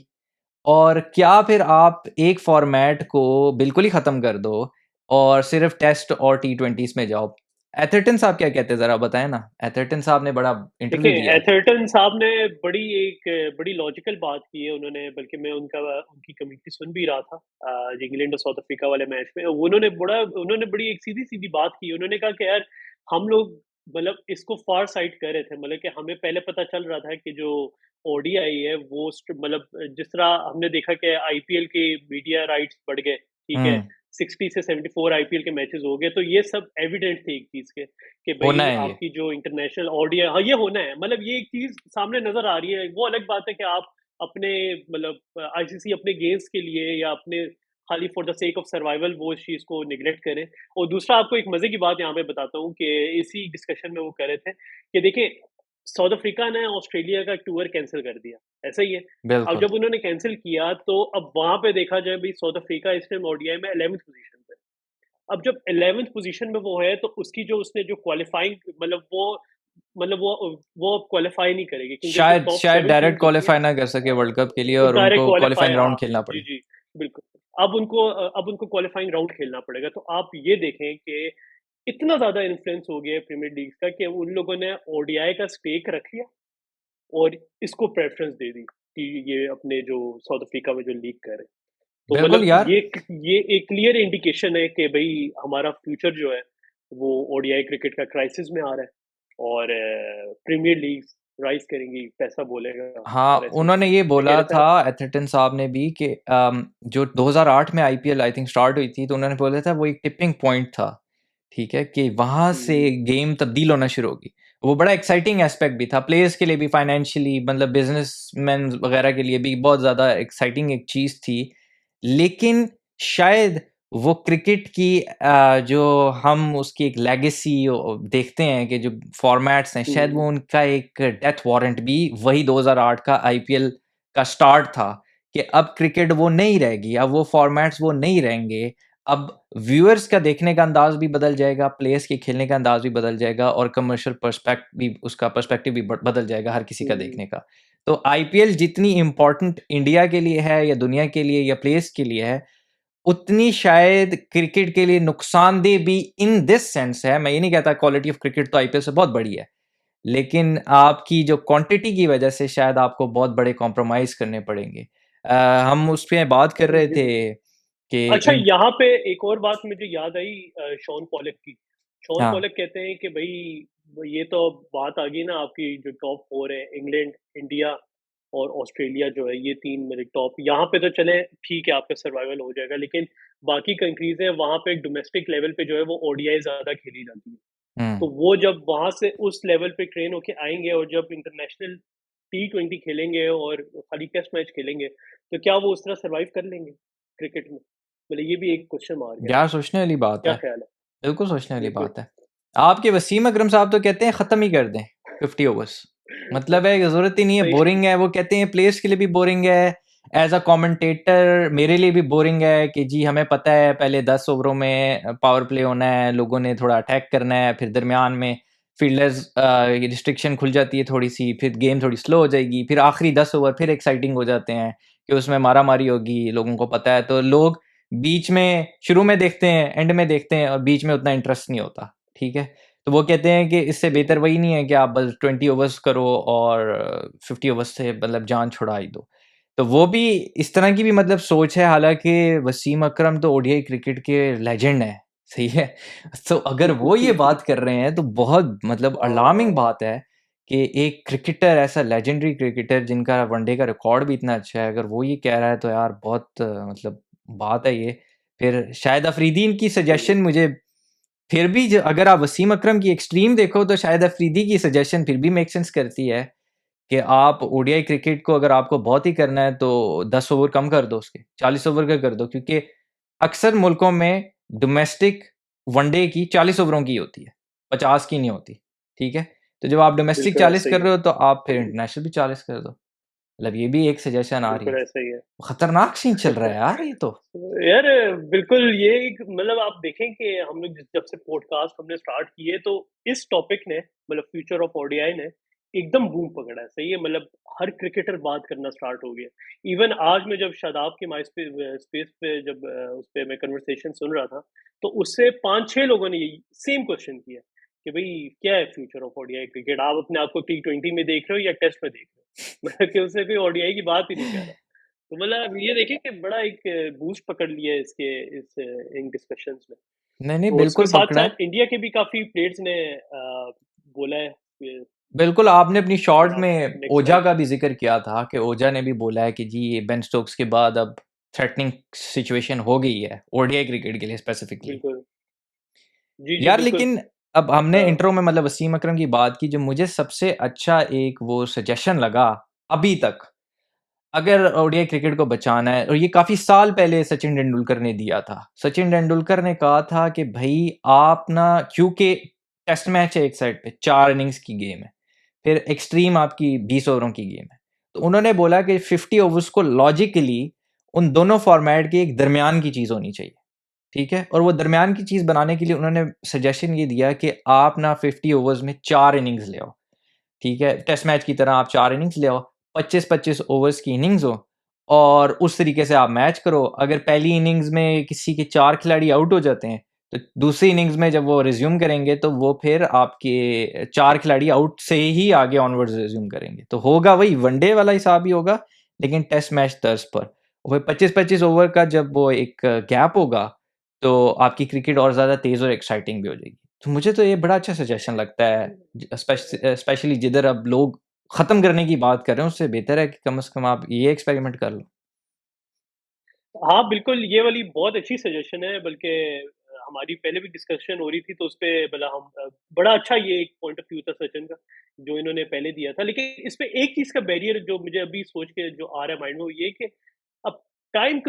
और क्या फिर आप एक फ़ॉर्मेट को बिल्कुल ही ख़त्म कर दो और सिर्फ़ टेस्ट और टी20s में जाओ। एथरटन साहब क्या कहते हैं ज़रा बताएँ ना? एथरटन साहब ने बड़ा इंटरव्यू देखिए दिया है। एथरटन साहब ने बड़ी लॉजिकल बात की है उन्होंने, बल्कि मैं उनकी कमेंट्री सुन भी रहा था इंग्लैंड और साउथ अफ्रीका वाले मैच में। उन्होंने बड़ी एक सीधी-सीधी बात की। उन्होंने कहा कि यार हम लोग मतलब इसको फार साइड कर रहे थे, मतलब कि हमें पहले पता चल रहा था कि जो ओडीआई है वो मतलब जिस तरह हमने देखा कि आईपीएल के मीडिया राइट्स बढ़ गए, ठीक है? हुँ, 60 से 74 आईपीएल के मैचेस हो गए, तो ये सब एविडेंट थे एक चीज के कि होना भाई है ये। आपकी जो इंटरनेशनल ऑडियो, हाँ ये होना है, मतलब ये एक चीज सामने नजर आ रही है। वो अलग बात है कि आप अपने मतलब आईसीसी अपने गेम्स के लिए या अपने खाली for the sake of survival वो इस चीज को निगलेक्ट करें। और दूसरा आपको एक मजे की बात यहाँ पे बताता हूँ कि इसी डिस्कशन में वो कह रहे थे कि देखिए साउथ अफ्रीका ने ऑस्ट्रेलिया का टूर कैंसिल कर दिया, ऐसा ही है। अब बिल्कुल। जब उन्होंने कैंसिल किया तो अब वहां पे देखा जाए भाई साउथ अफ्रीका इस टाइम ओडीआई में 11th पोजीशन पे। अब जब 11th पोजीशन में वो है तो उसकी जो उसने जो क्वालिफाइंग मतलब वो अब क्वालिफाई नहीं करेगी क्योंकि जो शायद टॉप शायद 7 डायरेक्ट टीम्स होती हैं क्वालिफाई ना कर सके वर्ल्ड कप के लिए और डायरेक्ट उनको क्वालिफाई, क्वालिफाइंग हाँ राउंड खेलना जी पड़े। जी बिल्कुल। अब उनको क्वालिफाइंग राउंड खेलना पड़ेगा। तो आप ये देखें कि इतना ज्यादा इन्फ्लुएंस हो गया है प्रीमियर लीग का कि उन लोगों ने ओडीआई का स्टेक रख लिया और इसको प्रेफरेंस दे दी कि ये अपने जो साउथ अफ्रीका में जो लीग कर रहे हैं। तो बिल्कुल मतलब यार। ये एक क्लियर इंडिकेशन है कि भाई हमारा फ्यूचर जो है वो ओडीआई क्रिकेट का क्राइसिस में आ रहा है और प्रीमियर लीग राइज करेंगी, पैसा बोलेगा हाँ, और ऐसे ही उन्होंने ये क्या कह बोला रहे थे था आप? एथरटन साहब ने भी कि जो 2008 में आईपीएल आई थिंक स्टार्ट हुई थी, तो उन्होंने बोला था वो एक टिपिंग पॉइंट था, ठीक है, कि वहां से हम्म गेम तब्दील होना शुरू होगी। वो बड़ा एक्साइटिंग एस्पेक्ट भी था प्लेयर्स के लिए भी, फाइनेंशियली, मतलब बिजनेसमैन वगैरह के लिए भी बहुत ज़्यादा एक्साइटिंग एक चीज़ थी। लेकिन शायद वो क्रिकेट की जो हम उसकी एक लेगेसी देखते हैं कि जो फॉर्मेट्स हैं, शायद हम्म वो उनका एक डेथ वारंट भी वही 2008 का आईपीएल का स्टार्ट था, कि अब क्रिकेट वो नहीं रहेगी, अब वो फॉर्मेट्स वो नहीं रहेंगे। अब व्यूअर्स का देखने का अंदाज भी बदल जाएगा, प्लेयर्स के खेलने का अंदाज भी बदल जाएगा और कमर्शियल पर्सपेक्टिव भी बदल जाएगा हर किसी का हम्म देखने का। तो आईपीएल जितनी इंपॉर्टेंट इंडिया के लिए है या दुनिया के लिए या प्लेयर्स के लिए है, उतनी शायद क्रिकेट के लिए नुकसानदेह भी इन दिस सेंस है। मैं ये नहीं कहता क्वालिटी ऑफ क्रिकेट तो आईपीएल से बहुत बड़ी है, लेकिन आपकी जो क्वांटिटी की वजह से शायद आपको बहुत बड़े कॉम्प्रोमाइज करने पड़ेंगे। हम उस पे बात कर रहे जी थे बिल्कुल। कि अच्छा यहाँ पे एक और बात मुझे याद आई शॉन पॉलक की। शॉन हाँ। पॉलक कहते हैं कि भाई ये तो बात आ गई ना, आपकी जो टॉप 4 है इंग्लैंड, इंडिया और ऑस्ट्रेलिया जो है, ये 3 मेरे टॉप। यहाँ पे तो चले ठीक है आपका सर्वाइवल हो जाएगा, लेकिन बाकी कंट्रीज है वहाँ पे डोमेस्टिक लेवल पे जो है वो ओडीआई ज्यादा खेली जाती है। हम्म। तो वो जब वहां से उस लेवल पे ट्रेन होके आएंगे और जब इंटरनेशनल T20 खेलेंगे और खाली टेस्ट मैच खेलेंगे तो क्या वो उस तरह सरवाइव कर लेंगे क्रिकेट में? मतलब ये भी एक क्वेश्चन मार्क है। यार सोचने वाली बात क्या है, ख्याल है? बिल्कुल सोचने वाली बिल्कुल बात है। आपके वसीम अकरम साहब तो कहते हैं खत्म ही कर दें 50 ओवर्स। मतलब है कि जरूरत ही नहीं है, सही। बोरिंग है। वो कहते हैं प्लेयर्स के लिए भी बोरिंग है, एज अ कमेंटेटर मेरे लिए भी बोरिंग है कि जी हमें पता है पहले 10 ओवरों में पावर प्ले होना है, लोगों ने थोड़ा अटैक करना है, फिर दरमियान में फील्डर्स रिस्ट्रिक्शन खुल जाती है थोड़ी सी, फिर गेम थोड़ी स्लो हो जाएगी, फिर आखिरी 10 ओवर फिर एक्साइटिंग हो जाते हैं कि उसमें मारा मारी होगी, लोगों को पता है। तो लोग बीच में शुरू में देखते हैं, एंड में देखते हैं, और बीच में उतना इंटरेस्ट नहीं होता, ठीक है। तो वो कहते हैं कि इससे बेहतर बिल्कुल वही नहीं है कि आप बस 20 ओवर्स करो और 50 ओवर्स से मतलब जान छुड़ा ही दो। तो वो भी इस तरह की भी मतलब सोच है, हालांकि वसीम अकरम तो ओडीआई क्रिकेट के लेजेंड है, सही है। तो अगर वो ये बात कर रहे हैं तो बहुत मतलब अलार्मिंग हाँ बात है कि एक क्रिकेटर, ऐसा लेजेंडरी क्रिकेटर जिनका वनडे का रिकॉर्ड भी इतना अच्छा है, अगर वो ये कह रहा है तो यार बहुत मतलब बात है ये। फिर शाहिद अफरीदी की हम्म, सजेशन मुझे फिर भी, अगर आप वसीम अकरम की एक्सट्रीम देखो तो शाहिद अफरीदी की सजेशन फिर भी मेक सेंस करती है कि आप ओडीआई क्रिकेट को अगर आपको बहुत ही करना है तो 10 ओवर कम कर दो, उसके 40 ओवर का कर दो, क्योंकि अक्सर मुल्कों में डोमेस्टिक वनडे की 40 ओवरों की होती है, 50 की नहीं होती, ठीक है। तो जब आप डोमेस्टिक बिल्कुल 40 ऐसा ही कर है। रहे हो तो आप फिर इंटरनेशनल भी 40 कर दो। मतलब ये भी एक सजेशन आ रही है। बिल्कुल ऐसा ही है। खतरनाक सीन चल रहा है यार ये तो। यार बिल्कुल ये एक मतलब आप देखें कि हम लोग जब से पॉडकास्ट हमने स्टार्ट किए तो इस टॉपिक ने मतलब फ्यूचर ऑफ ओडीआई ने एकदम बूम पकड़ा है, सही है। मतलब हर क्रिकेटर बात करना स्टार्ट हो गया। इवन आज मैं जब शादाब के माई स्पेस पे जब उस पे मैं कन्वर्सेशन सुन रहा था तो उससे 5-6 लोगों ने यही सेम क्वेश्चन किया कि भाई क्या है फ्यूचर ऑफ ओडीआई क्रिकेट, आप अपने आप को T20 में देख रहे हो या टेस्ट में देख रहे हो? मतलब कि उससे कोई ओडीआई की बात ही नहीं कर रहा। तो मतलब ये देखें कि बड़ा एक बूस्ट पकड़ लिया है इसके इस इन डिस्कशंस में। नहीं नहीं, और उसके बिल्कुल साथ पकड़ा है। साथ इंडिया के भी काफी प्लेयर्स ने बोला है कि बिल्कुल, आपने अपनी शॉर्ट आप में नेक्स्ट ओजा टाइम। का भी ज़िक्र किया था कि ओजा ने भी बोला है कि जी ये बेन स्टोक्स के बाद अब थ्रेटनिंग सिचुएशन हो गई है ओडीआई क्रिकेट के लिए स्पेसिफिकली। बिल्कुल। जी, जी, यार बिल्कुल। लेकिन अब हमने हाँ। इंट्रो में मतलब वसीम अकरम की बात की, जो मुझे सबसे अच्छा एक वो सजेशन लगा अभी तक, अगर ओडीआई क्रिकेट को बचाना है, और ये काफ़ी साल पहले सचिन तेंदुलकर ने दिया था। सचिन तेंदुलकर ने कहा था कि भई आप ना, क्योंकि टेस्ट मैच है एक साइड पे, 4 इनिंग्स की गेम है, फिर एक्सट्रीम आपकी 20 ओवरों की गेम है। तो उन्होंने बोला कि 50 ओवर्स को लॉजिकली उन दोनों फॉर्मेट के एक दरमियान की चीज़ होनी चाहिए, ठीक है? और वो दरमियान की चीज़ बनाने के लिए उन्होंने सजेशन ये दिया कि आप ना 50 ओवर्स में 4 इनिंग्स ले आओ, ठीक है? टेस्ट मैच की तरह आप 4 इनिंग्स ले आओ, 25-25 ओवर्स की इनिंग्स हो, और उस तरीके से आप मैच करो। अगर पहली इनिंग्स में किसी के 4 खिलाड़ी आउट हो जाते हैं, तो दूसरी इनिंग्स में जब वो रिज़्यूम करेंगे, तो वो फिर आपके 4 खिलाड़ी आउट से ही आगे ऑनवर्ड्स रिज़्यूम करेंगे। तो होगा वही वनडे वाला हिसाब ही होगा, लेकिन टेस्ट मैच तर्ज पर। और फिर 25-25 ओवर का जब वो एक गैप होगा, तो आपकी क्रिकेट और ज़्यादा तेज़ और एक्साइटिंग भी हो जाएगी। तो मुझे तो ये बड़ा अच्छा सजेशन लगता है, स्पेशली जिधर अब लोग ख़त्म करने की बात कर रहे हैं, उससे बेहतर है कि कम से कम आप ये एक्सपेरिमेंट कर लो। हाँ, बिल्कुल, ये वाली बहुत अच्छी सजेशन है, बल्कि हमारी पहले भी डिस्कशन हो रही थी, तो उसपे मतलब हम बड़ा अच्छा ये एक पॉइंट ऑफ व्यू था सचिन का, जो इन्होंने पहले दिया था। लेकिन इसपे एक चीज़ का बैरियर जो मुझे अभी सोच के जो आ रहा है माइंड में, वो ये कि अब टाइम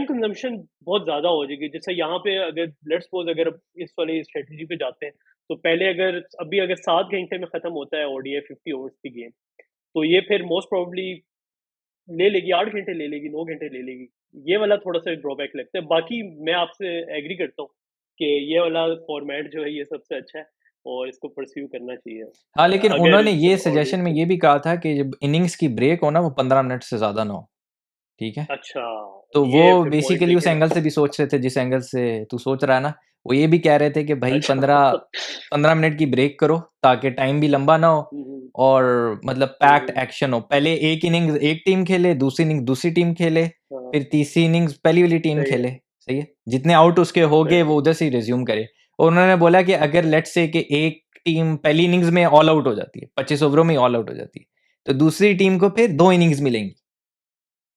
कंज़म्पशन बहुत ज़्यादा हो जाएगी। जैसे यहाँ पे अगर लेट्स सपोज़ अगर इस वाली स्ट्रैटेजी पे जाते हैं, तो पहले अगर 7 घंटे में खत्म होता है ओडीआई 50 ओवर्स की गेम, तो ये फिर मोस्ट प्रोबेबली ले लेगी, 8 घंटे ले लेगी, 9 घंटे ले लेगी। ये वाला थोड़ा-सा ड्रॉबैक लगता है। बाकी मैं आपसे एग्री करता हूँ कि ये वाला फ़ॉर्मेट जो है ये सबसे अच्छा है और इसको परस्यू करना चाहिए। हाँ, लेकिन अगर उन्होंने ये चलो सजेशन ऑडियंस में के ये भी कहा था कि जब इनिंग्स की ब्रेक हो ना, वो 15 मिनट से ज़्यादा ना हो, ठीक है? अच्छा, तो वो ये फिर पॉइंट बेसिकली उस लेकिन एंगल से भी सोच रहे थे जिस एंगल से तू सोच रहा है ना, वो ये भी कह रहे थे कि भाई अच्छा। 15 मिनट की ब्रेक करो, ताकि टाइम भी लंबा ना हो, हुँ, हुँ। और मतलब हुँ, पैक्ड हुँ। एक्शन हो। पहले एक इनिंग्स एक टीम खेले, दूसरी इनिंग्स दूसरी टीम खेले, हाँ, फिर तीसरी इनिंग्स पहली वाली टीम सही है, खेले, सही है? जितने आउट उसके हो गए सही वो है। उधर से ही रिज़्यूम करे। और उन्होंने बोला कि अगर लेट्स से कि एक टीम पहली इनिंग्स में ऑल आउट हो जाती है, 25 ओवरों में ही ऑल आउट हो जाती है, तो दूसरी टीम को फिर 2 इनिंग्स मिलेंगी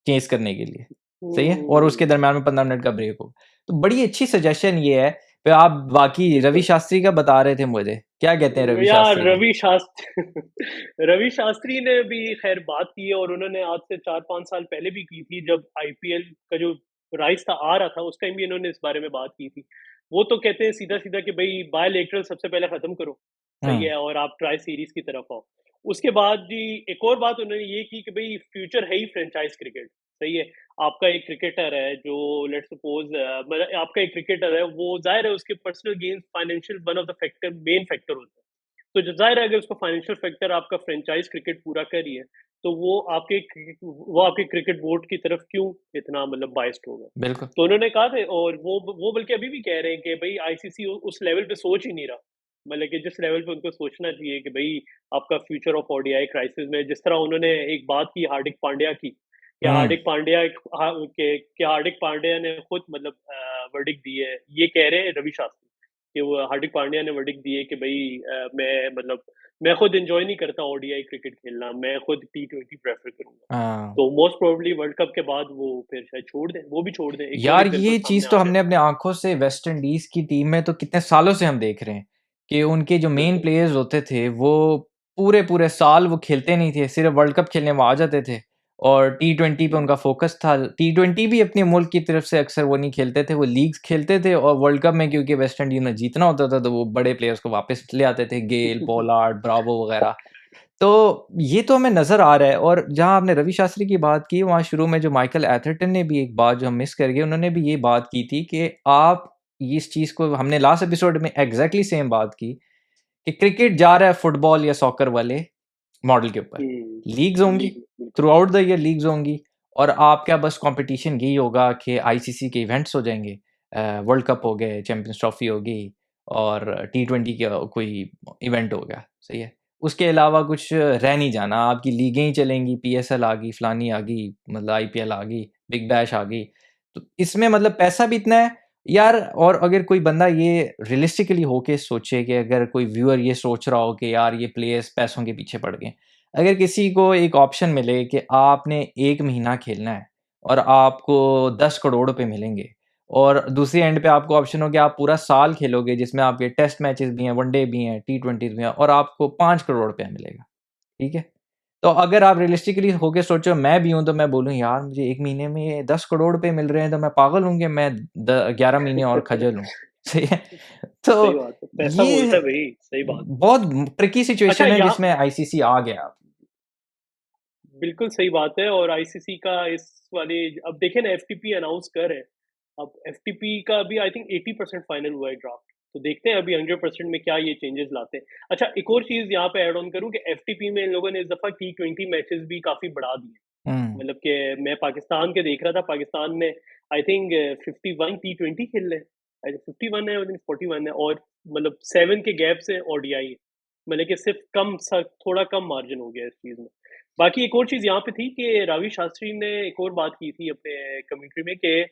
चेज़ करने के लिए, सही है? और उसके हुँ, दरमियान में 15 मिनट का ब्रेक होगा। तो बड़ी अच्छी सजेशन ये है। फिर आप बाकी रवि बिल्कुल। शास्त्री का बता रहे थे मुझे, क्या कहते हैं रवि यार शास्त्री की? रवि शास्त्री रवि शास्त्री ने भी ख़ैर बात की है और उन्होंने आज से 4-5 साल पहले भी की थी जब आईपीएल का जो राइज़ था आ रहा था, उस टाइम भी इन्होंने इस बारे में बात की थी। वो तो कहते हैं सीधा-सीधा कि भई बायलैटरल सबसे पहले ख़त्म करो, सही हुँ, है? और आप ट्राई सीरीज़ की तरफ आओ। उसके बाद जी एक और बात उन्होंने ये की कि भई फ्यूचर है ही फ्रैंचाइज़ क्रिकेट, सही है? आपका एक क्रिकेटर है जो लेट्स सपोज़ मतलब आपका एक क्रिकेटर है, वो ज़ाहिर है उसके personal gains financial one of the factor main factor होता है। तो जो ज़ाहिर है अगर उसका फाइनेंशियल फैक्टर आपका फ्रैंचाइज़ क्रिकेट पूरा कर रही है, तो वो आपके क्रिकेट बोर्ड की तरफ क्यों इतना मतलब बायस्ड होगा? बिल्कुल। तो उन्होंने कहा था और वो बल्कि अभी भी कह रहे हैं कि भई आईसीसी उस लेवल पे सोच ही नहीं रहा। मतलब कि जिस लेवल पे उनको सोचना चाहिए कि भई आपका फ्यूचर ऑफ ओडीआई क्राइसिस में जिस तरह उन्होंने एक बात की हार्दिक पांड्या की, कि हुँ, हार्दिक पांड्या एक हाँ, कि हार्दिक पांड्या ने खुद मतलब वर्डिक्ट दी है। ये कह रहे हैं रवि शास्त्री कि वो हार्दिक पांड्या ने वर्डिक्ट दी है कि भई मैं मतलब मैं खुद एन्जॉय नहीं करता ओडीआई क्रिकेट खेलना, मैं खुद टी20 प्रेफ़र करूँगा। हाँ। तो मोस्ट प्रोबेबली वर्ल्ड कप के बाद वो फिर शायद छोड़ दें, वो भी छोड़ दें। एक और यार एग्ज़ाम्पल ये सामने चीज़ तो आ रहा है। हमने अपने आँखों से वेस्ट इंडीज़ की टीम में तो कितने सालों से हम देख रहे हैं, कि उनके जो मेन बिल्कुल। प्लेयर्स होते थे, वो पूरे-पूरे साल वो खेलते नहीं थे, सिर्फ़ वर्ल्ड कप खेलने वो आ जाते थे, और टी20 पे उनका हुँ, फ़ोकस था। टी20 भी अपने मुल्क की तरफ से अक्सर वो नहीं खेलते थे, वो लीग्स खेलते थे, और वर्ल्ड कप में क्योंकि वेस्ट इंडीज़ ने जीतना होता था, तो वो बड़े प्लेयर्स को वापस ले आते थे, गेल, पोलार्ड, ब्रावो वगैरह। तो ये तो हमें नज़र आ रहा है, और जहाँ आपने रवि शास्त्री की बात की, वहाँ शुरू में जो माइकल एथरटन ने भी एक बात जो हम मिस कर गए, उन्होंने भी ये बात की थी कि आप इस चीज़ को, हमने लास्ट एपिसोड में एग्ज़ैक्टली सेम बात की, कि क्रिकेट जा रहा है फुटबॉल या सॉकर वाले मॉडल के ऊपर। हुँ, लीग्स होंगी, लीग बिल्कुल। Through out the year leagues होंगी, और आपका बस कॉम्पिटिशन यही होगा कि आईसीसी के इवेंट्स हो जाएँगे। वर्ल्ड कप हो गए, चैंपियंस ट्रॉफी हो गई, और टी20 का कोई इवेंट हो गया, सही है? उसके अलावा कुछ रह नहीं जाना, आपकी लीगें ही चलेंगी, पीएसएल आ गई, फलानी आ गई, मतलब आईपीएल आ गई, बिग बैश आ गई। तो इसमें मतलब पैसा भी इतना है यार। और अगर कोई बंदा ये रियलिस्टिकली होके सोचे, कि अगर कोई व्यूअर ये सोच रहा हो कि यार ये प्लेयर्स पैसों के पीछे पड़ गए, अगर किसी को एक ऑप्शन मिले कि आपने 1 महीना खेलना है और आपको 10 करोड़ रुपए मिलेंगे। और दूसरी एंड पे आपको ऑप्शन हो कि आप पूरा साल खेलोगे, जिसमें आपके टेस्ट मैचेस भी हैं, वनडे भी हैं, टी20 भी हैं, और आपको 5 करोड़ रुपया मिलेगा। ठीक है? तो अगर आप रियलिस्टिकली होके सोचो, मैं भी हूँ, तो मैं बोलूँ यार मुझे 1 महीने में 10 करोड़ रुपए मिल रहे हैं, तो मैं पागल हूँ कि मैं 11 महीने और खजल हूँ। सही है? सही तो बात है, पैसा बोलता ये है भाई, सही बात। बहुत ट्रिकी अच्छा सिचुएशन है यहाँ जिसमें आईसीसी आ गया। बिल्कुल सही बात है, और आईसीसी का इस वाले, अब देखिए ना एफटीपी अनाउंस कर रहे हैं। अब एफटीपी का भी आई थिंक 80% फाइनल हुआ है ड्राफ्ट। तो देखते हैं अभी 100% में क्या ये चेंजेस लाते हैं। अच्छा, एक और चीज यहाँ पे ऐड ऑन करूँ कि एफटीपी में इन लोगों ने इस दफा टी20 मैचेस भी काफी बढ़ा दिए। हुँ। मतलब कि मैं पाकिस्तान के देख रहा था, पाकिस्तान में आई थिंक 51 टी20 खेल रहे हैं, 51 है, 41 है, और मतलब 7 के गैप से ओडीआई, मतलब कि सिर्फ थोड़ा कम मार्जिन हो गया इस चीज में। बाकी एक और चीज यहाँ पे थी कि रावी शास्त्री ने एक और बात की थी अपने कमेंट्री में कि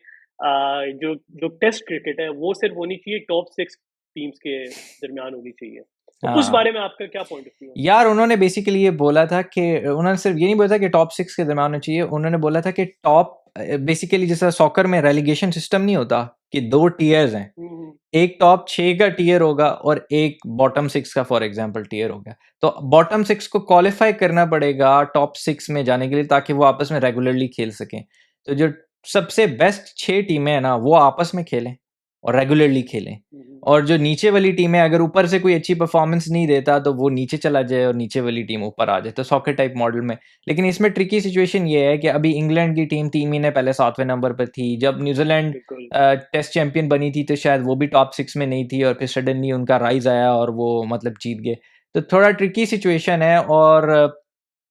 जो जो टेस्ट क्रिकेट है वो सिर्फ होनी चाहिए टॉप 6 टीम्स के दरमियान होनी चाहिए। तो उस हाँ। बारे में आपका क्या पॉइंट ऑफ व्यू है? यार उन्होंने बेसिकली ये बोला था कि उन्होंने सिर्फ ये नहीं बोला था कि टॉप 6 के दरमियान होना चाहिए, उन्होंने बोला था कि टॉप बेसिकली जैसा सॉकर में रेलीगेशन सिस्टम नहीं होता कि 2 टियर्स हैं। हम्म। एक टॉप 6 का टियर होगा और एक बॉटम 6 का फॉर एग्जांपल टियर होगा। तो बॉटम 6 को क्वालीफाई करना पड़ेगा टॉप 6 में जाने के लिए, ताकि वो आपस में रेगुलरली खेल सकें। तो जो सबसे बेस्ट 6 टीमें हैं ना, वो आपस में खेलें और रेगुलरली खेलें। हम्म। और जो नीचे वाली टीम है, अगर ऊपर से कोई अच्छी परफॉर्मेंस नहीं देता तो वो नीचे चला जाए और नीचे वाली टीम ऊपर आ जाए, तो सॉकर टाइप मॉडल में। लेकिन इसमें ट्रिकी सिचुएशन ये है कि अभी इंग्लैंड की टीम 3 महीने पहले 7वें नंबर पर थी। जब न्यूजीलैंड बिल्कुल। टेस्ट चैंपियन बनी थी तो शायद वो भी टॉप 6 में नहीं थी, और फिर सडनली उनका राइज आया और वो मतलब जीत गए। तो थोड़ा ट्रिकी सिचुएशन है। और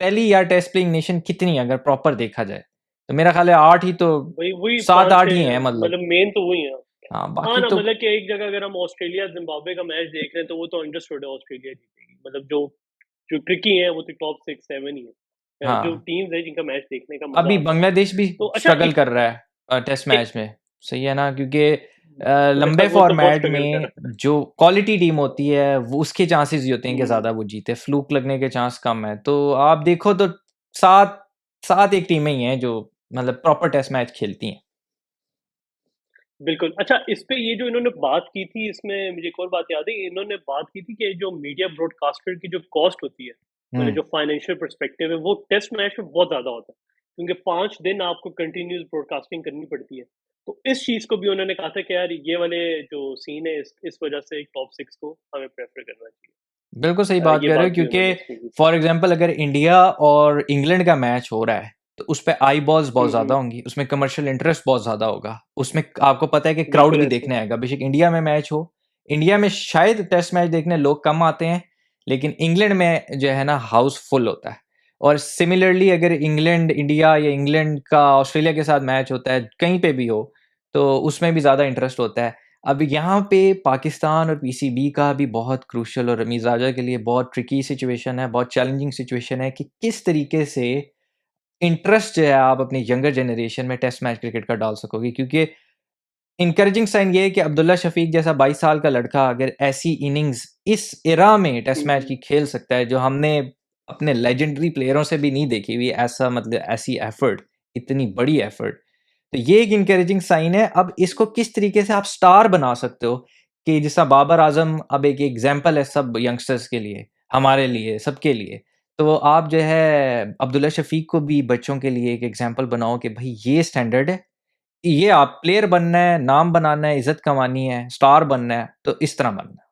पहली यार टेस्ट प्लेइंग नेशन कितनी है अगर प्रॉपर देखा जाए, तो मेरा ख्याल है 8 ही, तो वही वही 7-8 5-6 ही हैं, हैं मतलब। मतलब मेन तो वही है। हाँ, हाँ बाकी ना, तो मतलब कि एक जगह अगर हम ऑस्ट्रेलिया जिम्बाब्वे का मैच देख रहे हैं तो वो तो अंडरस्टूड है ऑस्ट्रेलिया जीतेगी। मतलब जो जो ट्रिकी है वो तो टॉप 6-7 ही है, जो हाँ, टीम्स है जिनका मैच देखने का मजा अभी आता है। बांग्लादेश भी तो अच्छा स्ट्रगल एक कर रहा है टेस्ट एक मैच में। सही है ना, क्योंकि मेरे लंबे साथ वो तो बहुत फॉर्मेट स्ट्रगल कर में रहा है। जो क्वालिटी टीम होती है वो उसके चांसेस ये होते हैं कि हम्म। ज़्यादा वो जीते, फ्लूक लगने के चांस कम है। तो आप देखो तो सात सात एक टीमें ही हैं जो मतलब प्रॉपर टेस्ट मैच खेलती हैं। बिल्कुल। अच्छा, इस पे ये जो इन्होंने बात की थी, इसमें मुझे एक और बात याद है, इन्होंने बात की थी कि जो मीडिया ब्रॉडकास्टर की जो कॉस्ट होती है, मतलब हम्म। जो फाइनेंशियल पर्सपेक्टिव है, वो टेस्ट मैच में बहुत ज़्यादा होता है। क्योंकि 5 दिन आपको कंटिन्यूअस ब्रॉडकास्टिंग करनी पड़ती है। तो इस चीज़ को भी उन्होंने कहा था कि यार ये वाले जो सीन है, इस वजह से टॉप 6 को हमें प्रेफ़र करना चाहिए। बिल्कुल सही बात ये कर रहे बात हो, भी क्योंकि उन्होंने इसमें की थी। फॉर एग्जांपल अगर इंडिया और इंग्लैंड का मैच हो रहा है तो उस पे आई बॉल्स बहुत हुँ, ज़्यादा हुँ। होंगी, उसमें कमर्शियल इंटरेस्ट बहुत ज़्यादा होगा, उसमें आपको पता है कि क्राउड बिल्कुल भी ऐसे। देखने आएगा। बेशक इंडिया में मैच हो, इंडिया में शायद टेस्ट मैच देखने लोग कम आते हैं, लेकिन इंग्लैंड में जो है ना हाउस फुल होता है। और सिमिलरली अगर इंग्लैंड इंडिया या इंग्लैंड का ऑस्ट्रेलिया के साथ मैच होता है, कहीं पे भी हो, तो उसमें भी ज़्यादा इंटरेस्ट होता है। अब यहाँ पे पाकिस्तान और पीसीबी का भी बहुत क्रूशियल और रमीज़ राजा के लिए बहुत ट्रिकी सिचुएशन है, बहुत चैलेंजिंग सिचुएशन है कि किस तरीके से इंटरेस्ट जो है आप अपनी यंगर जनरेशन में टेस्ट मैच क्रिकेट का डाल सकोगे। क्योंकि इनकरेजिंग साइन ये है कि अब्दुल्ला शफीक जैसा 22 साल का लड़का अगर ऐसी इनिंग्स इस एरा में टेस्ट हुँ, मैच हुँ। की खेल सकता है, जो हमने अपने लेजेंडरी प्लेयरों से भी नहीं देखी हुई, ऐसा मतलब ऐसी एफर्ट, इतनी बड़ी एफर्ट, तो ये एक इनकरेजिंग साइन है। अब इसको किस तरीके से आप स्टार बना सकते हो, कि जैसा बाबर आजम अब एक एग्जाम्पल है सब यंगस्टर्स के लिए, हमारे लिए, सबके लिए। तो आप जो है अब्दुल्ला शफीक को भी बच्चों के लिए एक एग्जाम्पल बनाओ कि भाई ये स्टैंडर्ड है, ये आप प्लेयर बनना है, नाम बनाना है, इज़्ज़त कमानी है, स्टार बनना है, तो इस तरह बनना है।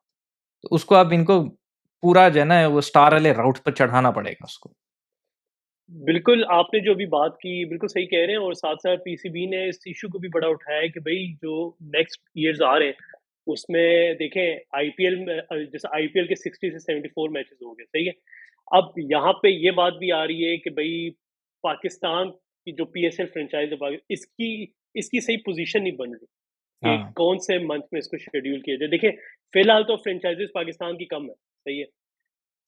तो उसको अब इनको पूरा जो है ना वो स्टार वाले राउट पर चढ़ाना पड़ेगा उसको। बिल्कुल, आपने जो अभी बात की, बिल्कुल सही कह रहे हैं, और साथ-साथ पीसीबी ने इस इश्यू को भी बड़ा उठाया है कि भई जो नेक्स्ट ईयर्स आ रहे हैं, उसमें देखें आईपीएल में जैसे आईपीएल के 60 से 74 मैचेस हो गए, सही है? अब यहाँ पे ये बात भी आ रही है कि भई पाकिस्तान की जो पीएसएल फ्रैंचाइज़ है इसकी इसकी सही पोज़ीशन नहीं बन रही कि हाँ, कौन से मंथ में इसको शेड्यूल किया जाए। देखिए, फिलहाल तो फ्रैंचाइज़ीज़ पाकिस्तान की कम है, सही है?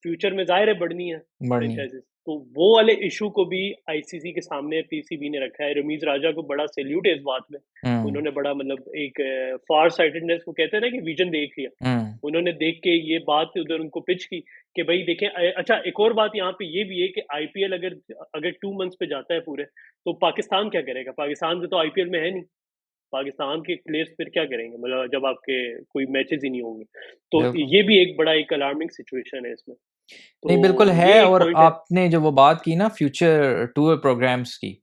फ्यूचर में ज़ाहिर है बढ़नी है बढ़नी है। फ्रैंचाइज़ीज़। तो वो वाले इश्यू को भी आईसीसी के सामने पीसीबी ने रखा है। रमीज़ राजा को बड़ा सैल्यूट है इस बात में। हुँ, उन्होंने बड़ा मतलब एक फार साइटेडनेस, वो कहते हैं ना कि विज़न देख लिया। हुँ। उन्होंने देख के ये बात उधर उनको पिच की कि भाई देखें अच्छा एक और बात यहाँ पे ये भी है कि आईपीएल अगर अगर 2 मंथ्स पे जाता है पूरे, तो पाकिस्तान क्या करेगा? पाकिस्तान भी तो आईपीएल में है नहीं। पाकिस्तान के प्लेयर्स फिर क्या करेंगे? मतलब जब आपके कोई मैचेस ही नहीं होंगे। तो बिल्कुल। ये भी एक बड़ा एक अलार्मिंग सिचुएशन है इसमें। नहीं, बिल्कुल तो है। ये एक और पॉइंट है। आपने जो वो बात की ना फ्यूचर टूर प्रोग्राम्स की,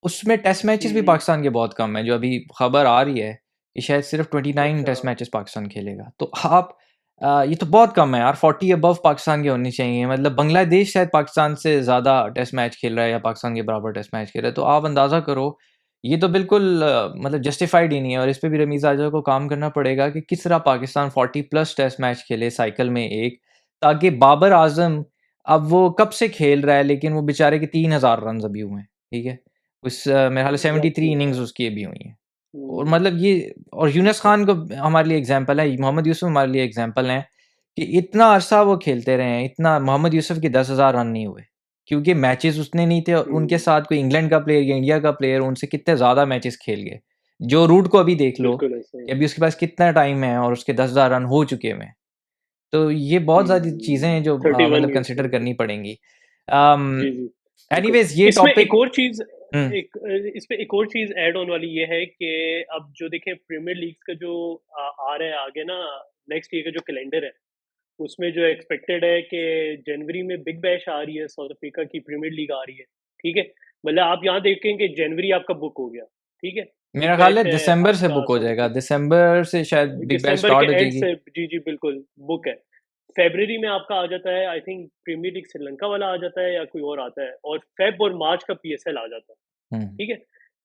उसमें टेस्ट मैचेस भी हुँ, पाकिस्तान के बहुत कम हैं। जो अभी खबर आ रही है कि शायद सिर्फ 29 अच्छा। टेस्ट मैचेस पाकिस्तान खेलेगा। तो आप ये तो बहुत कम है यार। 40 अबव पाकिस्तान के होने चाहिए। मतलब बांग्लादेश शायद पाकिस्तान से ज़्यादा टेस्ट मैच खेल रहा है या पाकिस्तान के बराबर टेस्ट मैच खेल रहा है। तो आप अंदाज़ा करो, ये तो बिल्कुल मतलब जस्टिफाइड ही नहीं है। और इस पे भी रमीज़ आजा को काम करना पड़ेगा कि किस तरह पाकिस्तान 40 प्लस टेस्ट मैच खेले साइकिल में एक, ताकि बाबर आज़म, अब वो कब से खेल रहा है लेकिन वो बेचारे के 3000 रन अभी हुए हैं, ठीक है? मेरे ख़्याल से 73 एग्ज़ैक्टली इनिंग्स हाँ। उसकी अभी हुई हैं। और हुँ, मतलब ये, और यूनुस खान को हमारे लिए एग्ज़ाम्पल है, मोहम्मद यूसुफ हमारे लिए एग्ज़ाम्पल हैं कि इतना अरसा वो खेलते रहे हैं, इतना मोहम्मद यूसुफ के 10,000 रन नहीं हुए, क्योंकि मैचेज़ उतने नहीं थे और उनके हुँ, साथ कोई इंग्लैंड का प्लेयर या इंडिया का प्लेयर उनसे कितने ज़्यादा मैचेज़ खेल गए। जो रूट को अभी देख लो बिल्कुल ऐसा ही कि है। अभी उसके पास कितना टाइम है और उसके 10,000 रन हो चुके हुए हैं। तो ये बहुत सारी चीज़ें हैं जो 31 मतलब ईयर्स कंसिडर बिल्कुल। करनी पड़ेंगी। अम, जी, जी, बिल्कुल। एनीवेज़ ये इसमें एक टॉपिक। और चीज़ हुँ, इसमें एक और चीज़ ऐड ऑन वाली ये है कि अब जो देखें प्रीमियर लीग्स का जो आ रहा है आगे ना, नेक्स्ट ईयर का जो कैलेंडर है, उसमें जो एक्सपेक्टेड है कि जनवरी में बिग बैश आ रही है, साउथ अफ्रीका की प्रीमियर लीग आ रही है, ठीक है? मतलब आप यहाँ देखें कि जनवरी आपका बुक हो गया, ठीक है? मेरा बिग ख़्याल है बैश है दिसंबर से आपका बुक हो साउथ जाएगा। अफ्रीका। दिसंबर से शायद बिग बैश दिसंबर के स्टार्ट हो एंड जाएगी। से जी, जी, बिल्कुल, बुक है। फ़रवरी में आपका आ जाता है I think premier league Sri Lanka वाला आ जाता है या कोई और आता है और फ़ेब और मार्च का पीएसएल आ जाता है, हुँ, ठीक है?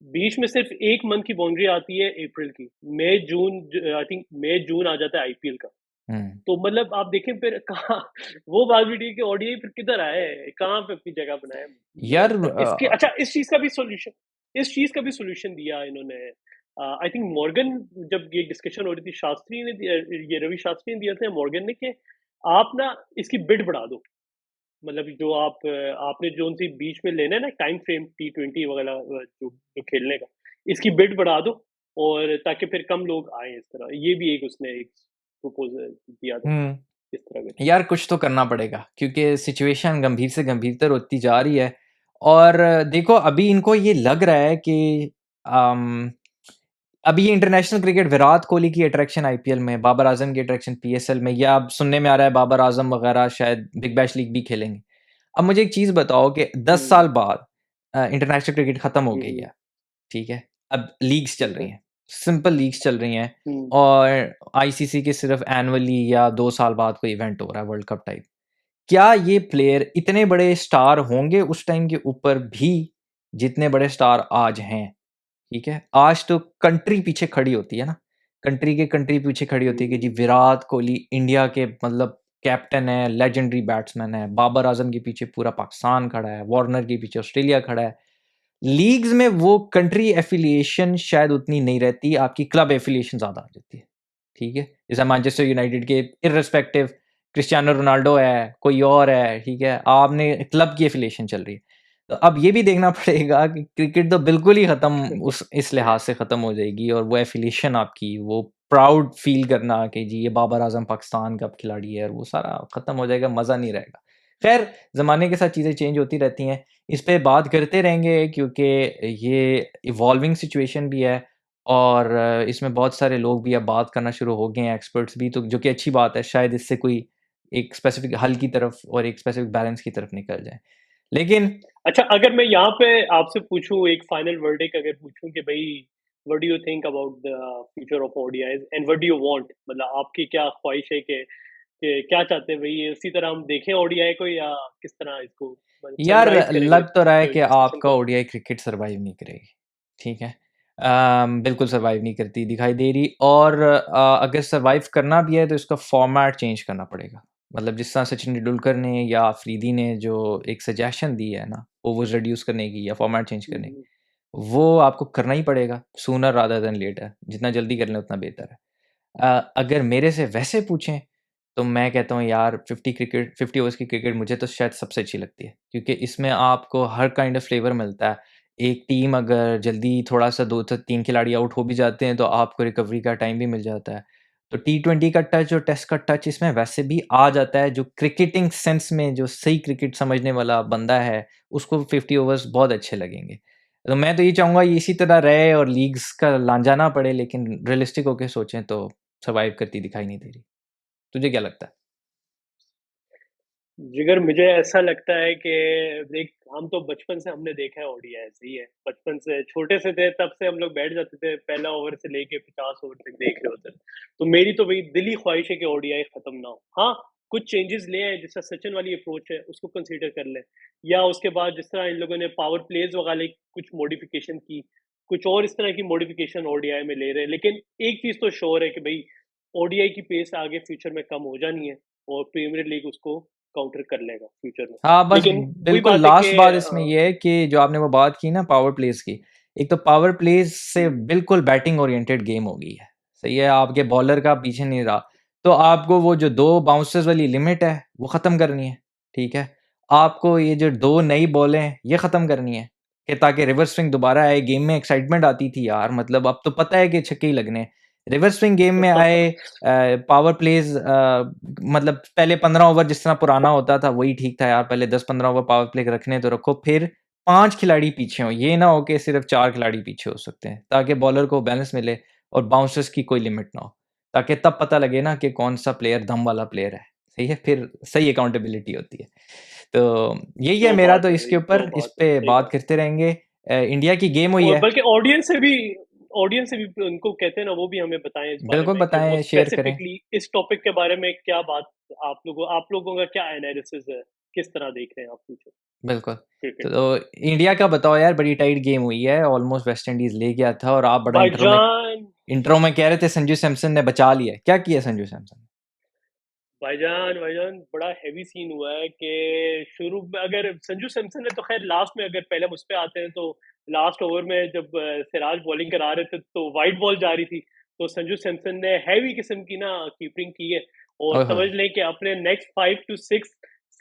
बीच में सिर्फ़ 1 मंथ की बाउंड्री आती है अप्रैल की। मई, जून आई थिंक मई, जून आ जाता है आईपीएल का। हुँ। तो मतलब आप देखें फिर कहाँ वो बात भी ठीक है, ओडीआई फिर किधर आए? कहाँ पे अपनी जगह बनाए? यार मतलब इसके अच्छा इस चीज़ का भी सॉल्यूशन दिया इन्होंने। आई थिंक मॉर्गन जब ये डिस्कशन हो रही थी शास्त्री ने दिया ये रवि शास्त्री ने दिया था या मॉर्गन ने कि आप ना इसकी बिड बढ़ा दो। मतलब जो आपने जोन-सी बीच में लेना है ना टाइम फ्रेम टी20 वगैरह जो जो खेलने का, इसकी बिड बढ़ा दो और ताकि फिर कम लोग आएँ इस तरह। ये भी एक उसने एक प्रपोज़ल दिया था, हुँ। इस तरह का। यार कुछ तो करना पड़ेगा क्योंकि सिचुएशन गंभीर से गंभीरतर होती जा रही है। और देखो अभी इनको ये लग रहा है कि अम, अभी ये इंटरनेशनल क्रिकेट विराट कोहली की अट्रैक्शन आईपीएल में, बाबर आज़म की अट्रैक्शन पीएसएल में, या अब सुनने में आ रहा है बाबर आज़म वगैरह शायद बिग बैश लीग भी खेलेंगे। अब मुझे एक चीज़ बताओ कि 10 साल हुँ, बाद इंटरनेशनल क्रिकेट खत्म हो हुँ, गई हुँ, है, ठीक है? अब लीग्स चल ठीक रही है। हैं, सिंपल लीग्स चल रही हैं हुँ, और आईसीसी के सिर्फ़ एनुअली या 2 साल बाद कोई इवेंट हो रहा है वर्ल्ड कप टाइप। क्या ये प्लेयर इतने बड़े स्टार होंगे उस टाइम के ऊपर भी जितने बड़े स्टार आज हैं? ठीक है? आज तो कंट्री पीछे खड़ी होती है ना, कंट्री पीछे खड़ी होती है कि जी हुँ, विराट कोहली इंडिया के मतलब कैप्टन है, लेजेंडरी बैट्समैन है, बाबर आज़म के पीछे पूरा पाकिस्तान खड़ा है, वार्नर के पीछे ऑस्ट्रेलिया खड़ा है। लीग्स में वो कंट्री एफ़िलिएशन शायद उतनी नहीं रहती, आपकी क्लब एफ़िलिएशन ज़्यादा आ जाती है, ठीक है? जैसे मैनचेस्टर यूनाइटेड के इर्रेस्पेक्टिव क्रिस्टियानो रोनाल्डो है, कोई और है, ठीक है? आपने क्लब की एफ़िलिएशन चल रही है। तो अब ये भी देखना पड़ेगा कि क्रिकेट तो बिल्कुल ही ख़त्म, उस इस लिहाज़ से ख़त्म हो जाएगी और वो एफ़िलिएशन आपकी, वो प्राउड फ़ील करना कि जी ये बाबर आज़म पाकिस्तान का खिलाड़ी है और वो सारा ख़त्म हो जाएगा, मज़ा नहीं रहेगा। ख़ैर, ज़माने के साथ चीज़ें चेंज होती रहती हैं। इस पे बात करते रहेंगे क्योंकि ये इवॉल्विंग सिचुएशन भी है और इसमें बहुत सारे लोग भी अब बात करना शुरू हो गए हैं, एक्सपर्ट्स भी, तो जो कि अच्छी बात है। शायद इससे कोई एक स्पेसिफिक हल की तरफ और एक स्पेसिफिक बैलेंस की तरफ निकल जाए। लेकिन अच्छा अगर मैं यहाँ पे आपसे पूछूँ एक फाइनल वर्डिक्ट अगर पूछूँ कि भई what do you think about the future of ODIs and what do you want? मतलब आपकी क्या ख्वाहिश है कि क्या चाहते हैं भई उसी तरह हम देखें ओडीआई को या किस तरह इसको मतलब यार समराइज़ करेंगे लग तो रहा है कि डिस्कशन आपका को? ओडीआई क्रिकेट सर्वाइव नहीं करेगी, ठीक है? बिल्कुल सर्वाइव नहीं करती दिखाई दे रही। और अगर सर्वाइव करना भी है तो इसका फॉर्मेट चेंज करना पड़ेगा। मतलब जिस तरह सचिन तेंदुलकर ने या अफरीदी ने जो एक सजेशन दी है ना, ओवर्स रिड्यूस करने की या फॉर्मेट चेंज हुँ, करने की, हुँ, वो आपको करना ही पड़ेगा, सूनर रादर देन लेटर, जितना जल्दी कर लें उतना बेहतर है। अगर मेरे से वैसे पूछें, तो मैं कहता हूँ यार 50 ओवर्स की क्रिकेट मुझे तो शायद सबसे अच्छी लगती है, क्योंकि इसमें आपको हर काइंड ऑफ फ्लेवर मिलता है। एक टीम अगर जल्दी थोड़ा-सा 2 से 3 खिलाड़ी आउट हो भी जाते हैं, तो आपको रिकवरी का टाइम भी मिल जाता है। तो T20 का टच और टेस्ट का टच इसमें वैसे भी आ जाता है। जो क्रिकेटिंग सेंस में जो सही क्रिकेट समझने वाला बंदा है, उसको 50 ओवर्स बहुत अच्छे लगेंगे। तो मैं तो ये चाहूँगा ये इसी तरह रहे और लीग्स का लांझा ना पड़े, लेकिन रियलिस्टिक होके सोचें तो सर्वाइव करती दिखाई नहीं दे रही। तुझे क्या लगता है? जिगर मुझे ऐसा लगता है कि देख, हम तो बचपन से हमने देखा है ओडीआई, सही है, बचपन से छोटे से थे तब से हम लोग बैठ जाते थे, पहला ओवर से लेके 50 ओवर तक देख रहे होते थे। तो मेरी तो भाई दिली ख्वाहिश है कि ओडीआई खत्म ना हो। हाँ, कुछ चेंजेस ले आए, जिस तरह सचिन वाली अप्रोच है उसको कंसीडर कर ले, या उसके बाद जिस तरह इन लोगों ने पावर प्लेज वगैरह कुछ मॉडिफिकेशन की, कुछ और इस तरह की मॉडिफिकेशन ओडीआई में ले रहे हैं। लेकिन एक चीज तो श्योर है कि भाई ओडीआई की पेस आगे फ्यूचर में कम हो जानी है, और प्रीमियर लीग उसको काउंटर कर लेगा फ्यूचर में। हाँ, बस लेकिन वही बिल्कुल बात है कि लास्ट बात इसमें ये है कि जो आपने वो बात की ना पावर प्लेस की, एक तो पावर प्लेस से बिल्कुल बैटिंग ओरिएंटेड गेम हो गई है। सही है, आपके बॉलर का पीछे नहीं रहा, तो आपको वो जो 2 बाउंसर्स वाली लिमिट है वो ख़त्म करनी है, ठीक है? आपको ये जो 2 नई बॉलें हैं ये ख़त्म करनी है कि ताकि रिवर्स स्विंग दोबारा आए। गेम में एक्साइटमेंट आती थी यार, मतलब अब तो पता है कि छक्के ही लगने हैं। रिवर्स स्विंग गेम में आए, पावर प्लेज़ मतलब पहले 15 ओवर जिस तरह पुराना होता था वही ठीक था यार। पहले 10-15 ओवर पावर प्ले रखने तो रखो, फिर 5 खिलाड़ी पीछे हों, ये ना हो कि सिर्फ 4 खिलाड़ी पीछे हो सकते हैं, ताकि बॉलर को बैलेंस मिले और बाउंसर्स की कोई लिमिट ना हो, ताकि तब पता लगे ना कि कौन सा प्लेयर दम वाला प्लेयर है। सही है, फिर सही अकाउंटेबिलिटी होती है। तो यही है जो मेरा, बात तो है इसके भाई, जो ऊपर इस बात है, पे सही बात बात करते रहेंगे। इंडिया की गेम है। हुई और है। बल्कि ऑडियंस से भी उनको कहते हैं ना, वो भी हमें बताएं इस बारे बिल्कुल में कि वो बताएं, शेयर करें। स्पेसिफिकली इस टॉपिक के बारे में क्या बात, आप लोगों का क्या एनालिसिस है, किस तरह देख रहे हैं आप फ्यूचर बिल्कुल। क्रिकेट तो का। इंडिया का बताओ यार, बड़ी टाइट गेम हुई है, ऑलमोस्ट वेस्ट इंडीज ले गया था और आप बड़ा भाईजान, इंट्रो में कह रहे थे संजू सैमसन ने बचा लिया। क्या किया संजू सैमसन ने? भाईजान बड़ा हैवी सीन हुआ है कि शुरू में अगर संजू सैमसन ने तो खैर लास्ट में, अगर पहले हम उस पे आते हैं तो लास्ट ओवर में जब सिराज बॉलिंग करा रहे थे तो वाइट बॉल जा रही थी, तो संजू सैमसन ने हैवी किस्म की ना कीपिंग की है, और ओए होए। समझ लें कि अपने नेक्स्ट 5 to 6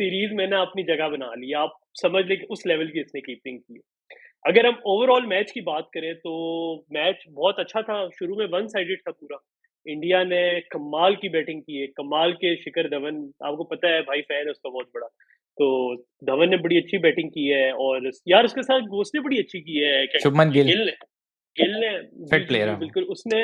सीरीज में ना अपनी जगह बना ली। आप समझ लें कि उस लेवल की इसने कीपिंग की है। अगर हम ओवरऑल मैच की बात करें तो मैच बहुत अच्छा था। शुरू में वन साइडेड था पूरा। इंडिया ने कमाल की बैटिंग की है, कमाल के शिखर धवन, आपको पता है भाई, फैन है उसका बहुत बड़ा। तो धवन ने बड़ी अच्छी बैटिंग की है, और यार उसके साथ उसने बड़ी अच्छी की है, क्या कहते शुभमन हैं, गिल। गिल ने। जी फिट जी प्लेयर जी है वो। बिल्कुल, उसने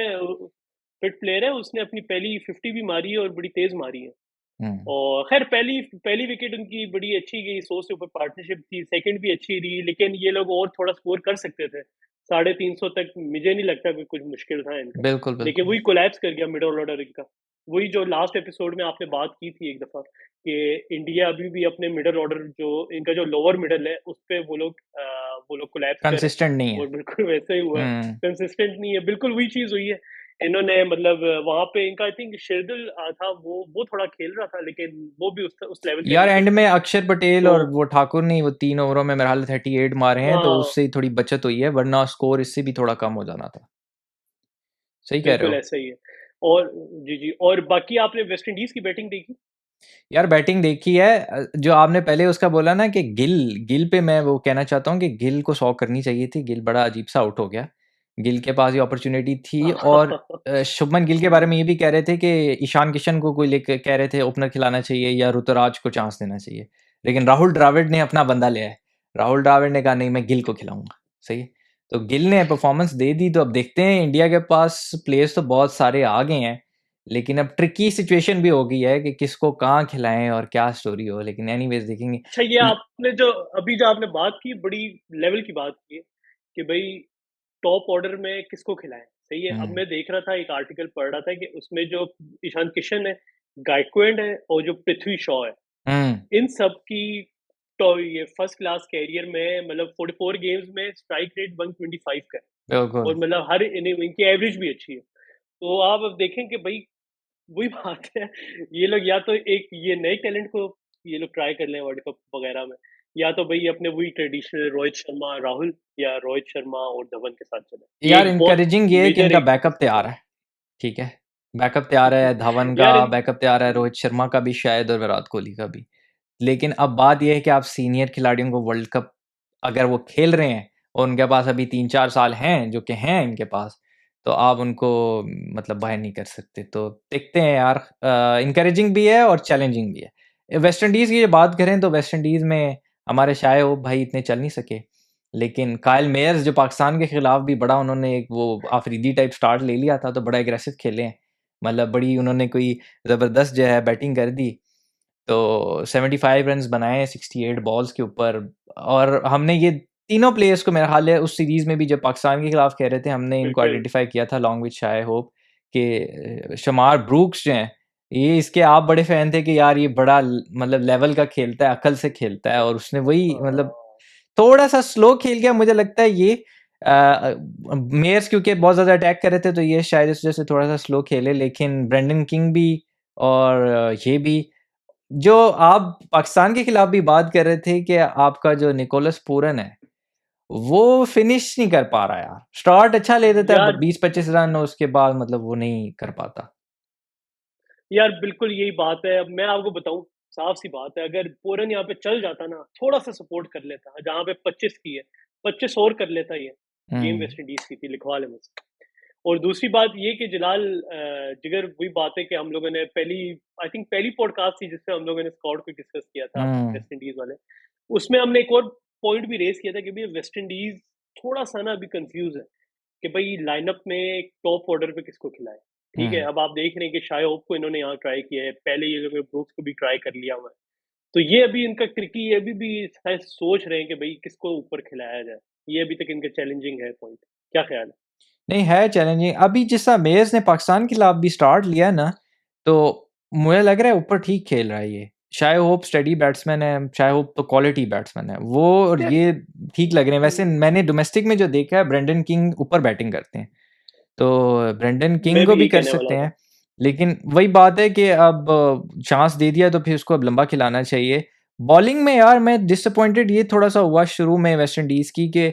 फिट प्लेयर है, उसने अपनी पहली 50 भी मारी है और बड़ी तेज मारी है। हम्म। और खैर पहली पहली विकेट उनकी बड़ी अच्छी गई, 100 से ऊपर पार्टनरशिप थी, सेकंड भी अच्छी रही, लेकिन ये लोग और थोड़ा स्कोर कर सकते थे। 350 तक मुझे नहीं लगता कि कुछ मुश्किल था इनका। बिल्कुल लेकिन बिल्कुल। वही कोलैप्स कर गया मिडल ऑर्डर इनका। वही जो लास्ट एपिसोड में आपने बात की थी एक दफा, कि इंडिया अभी भी अपने मिडल ऑर्डर, जो इनका जो लोअर मिडल है उस पे वो लोग कोलैप्स कर रहे कंसिस्टेंट नहीं हैं, है। और बिल्कुल वैसे ही हुआ है। हम्म। कंसिस्टेंट नहीं है, बिल्कुल वही चीज हुई है। इन्होंने मतलब वहां पे इनका आई थिंक शिरदुल था, वो थोड़ा खेल रहा था, लेकिन वो भी उस लेवल पे यार नहीं एंड खेल में रहा। अक्षर पटेल तो और वो ठाकुर ने वो 3 ओवरों में मेरे हाल 38 मारे हैं, तो हाँ, उससे ही थोड़ी बचत हुई है, वरना स्कोर इससे भी थोड़ा कम हो जाना था। सही कह रहे बिल्कुल हो। ऐसा ही है। और जी जी, और बाकी आपने वेस्ट इंडीज की बैटिंग देखी? यार बैटिंग देखी है। जो आपने पहले उसका बोला ना कि गिल, गिल पे मैं वो कहना चाहता हूँ कि गिल को 100 करनी चाहिए थी। गिल बड़ा अजीब सा आउट हो गया। गिल के पास ये अपॉर्चुनिटी थी। और शुभमन गिल के बारे में ये भी कह रहे थे कि ईशान किशन को कोई लेकर कह रहे थे ओपनर खिलाना चाहिए या ऋतुराज को चांस देना चाहिए, लेकिन राहुल द्रविड़ ने अपना बंदा लिया है। राहुल द्रविड़ ने कहा नहीं, मैं गिल को खिलाऊंगा। सही है। तो गिल ने परफॉर्मेंस दे दी, तो अब देखते हैं। इंडिया के पास प्लेयर्स तो बहुत सारे आ गए हैं, लेकिन अब ट्रिकी सिचुएशन भी हो गई है कि किसको कहाँ खिलाएं और क्या स्टोरी हो, लेकिन एनीवेज देखेंगे। अच्छा, ये आपने जो आपने बात की, बड़ी लेवल की बात की है कि भाई टॉप ऑर्डर में किसको खिलाएं, सही है। अब हम्म। मैं देख रहा था, एक आर्टिकल पढ़ रहा था कि उसमें जो ईशान किशन है, गायकवाड है, और जो पृथ्वी शॉ है, हम्म। इन सब की तो ये फर्स्ट क्लास कैरियर में मतलब 44 गेम्स में स्ट्राइक रेट 125 का है, बिल्कुल। और मतलब हर इनिंग इनकी एवरेज भी अच्छी है। तो आप अब देखें कि भाई वही बात है, ये लोग या तो एक ये नए टैलेंट को ये लोग ट्राई कर लें वर्ल्ड कप वगैरह में, या तो भाई अपने वही ट्रेडिशनल रोहित शर्मा राहुल, या रोहित शर्मा और धवन के साथ चले। ये यार एक बहुत इनकरेजिंग ये है कि मेजर इनका एक बैकअप स्टेप तैयार होगा। है। ठीक है। बैकअप तैयार है, धवन का यार इन बैकअप तैयार है, रोहित शर्मा का भी शायद, और विराट कोहली का भी। लेकिन अब बात यह है कि आप सीनियर खिलाड़ियों को वर्ल्ड कप अगर वो खेल रहे हैं और उनके पास अभी 3-4 साल हैं जो कि हैं इनके पास, तो आप उनको मतलब बाय नहीं कर सकते। तो देखते हैं यार, इंकरेजिंग भी है और चैलेंजिंग भी है। वेस्ट इंडीज़ की बात करें तो वेस्ट इंडीज़ में हमारे शायद भाई इतने चल नहीं सके, लेकिन काइल मेयर्स जो पाकिस्तान के खिलाफ भी बड़ा उन्होंने एक वो आफरीदी टाइप स्टार्ट ले लिया था, तो बड़ा एग्रेसिव खेले हैं। मतलब बड़ी उन्होंने कोई ज़बरदस्त जो है बैटिंग कर दी। तो 75 रन्स बनाए 68 बॉल्स के ऊपर। और हमने ये तीनों प्लेयर्स को मेरा ख्याल है उस सीरीज़ में भी जब पाकिस्तान के खिलाफ कह रहे थे, हमने इनको बिल्कुल। आइडेंटिफ़ाई किया था अलॉन्ग विद शाय होप कि शमार ब्रूक्स जो हैं, ये इसके आप बड़े फ़ैन थे कि यार ये बड़ा मतलब लेवल का खेलता है, अकल से खेलता है, और उसने वही मतलब हाँ, थोड़ा-सा स्लो खेल गया मुझे लगता है ये। मेयर्स क्योंकि बहुत ज़्यादा अटैक कर रहे थे, तो ये शायद इस वजह से थोड़ा-सा स्लो खेले, लेकिन ब्रेंडन किंग भी और ये भी जो आप पाकिस्तान के खिलाफ भी बात कर रहे थे कि आपका जो निकोलस पूरन है, वो फिनिश नहीं कर पा रहा यार। स्टार्ट अच्छा ले देता है यार 20-25 रन, और उसके बाद मतलब वो नहीं कर पाता। यार बिल्कुल यही बात है। अब मैं आपको बताऊँ, साफ-सी बात है, अगर पूरन यहाँ पे चल जाता ना, थोड़ा-सा सपोर्ट कर लेता, जहाँ पे 25 की है, 25 और कर लेता ये, गेम हुँ, वेस्ट इंडीज़ की थी, लिखवा ले मुझसे। और दूसरी बात ये कि जलाल जिगर वही बात है कि हम लोगों ने पहली आई थिंक पहली पॉडकास्ट थी जिसमें हम लोगों ने स्क्वाड को डिस्कस किया था हुँ, वेस्ट इंडीज़ वाले। उसमें हमने एक और पॉइंट भी रेज़ किया था कि भई वेस्ट इंडीज़ थोड़ा-सा ना अभी कन्फ्यूज़ है। कि भाई लाइनअप में टॉप ऑर्डर पे किसको खिलाएँ। ठीक है, हुँ। अब आप देख रहे हैं कि शाय होप को इन्होंने यहाँ ट्राई किया है, पहले ये लोग ने ब्रूक्स को भी ट्राई कर लिया हुआ है। तो ये अभी इनका ट्रिकी है, अभी भी शायद सोच रहे हैं कि भई किसको ऊपर खिलाया जाए। ये अभी तक इनका चैलेंजिंग है पॉइंट। क्या ख़्याल है? नहीं है चैलेंजिंग। अभी जिस तरह मेयर्स ने पाकिस्तान के खिलाफ भी स्टार्ट लिया है ना, तो मुझे लग रहा है ऊपर ठीक खेल रहा है ये। शाय होप स्टेडी बैट्समैन है, शाय होप तो क्वालिटी बैट्समैन है। वो और यार ये ठीक लग रहे हैं। वैसे हुँ, मैंने डोमेस्टिक में जो देखा है, ब्रेंडन किंग ऊपर बैटिंग करते हैं। तो ब्रेंडन किंग मैं को भी भी यही कर कहने सकते वाला था। हैं, लेकिन वही बात है कि अब चांस दे दिया तो फिर उसको अब लंबा खिलाना चाहिए। बॉलिंग में यार मैं डिसअपॉइंटेड ये थोड़ा-सा हुआ शुरू में वेस्ट इंडीज़ की कि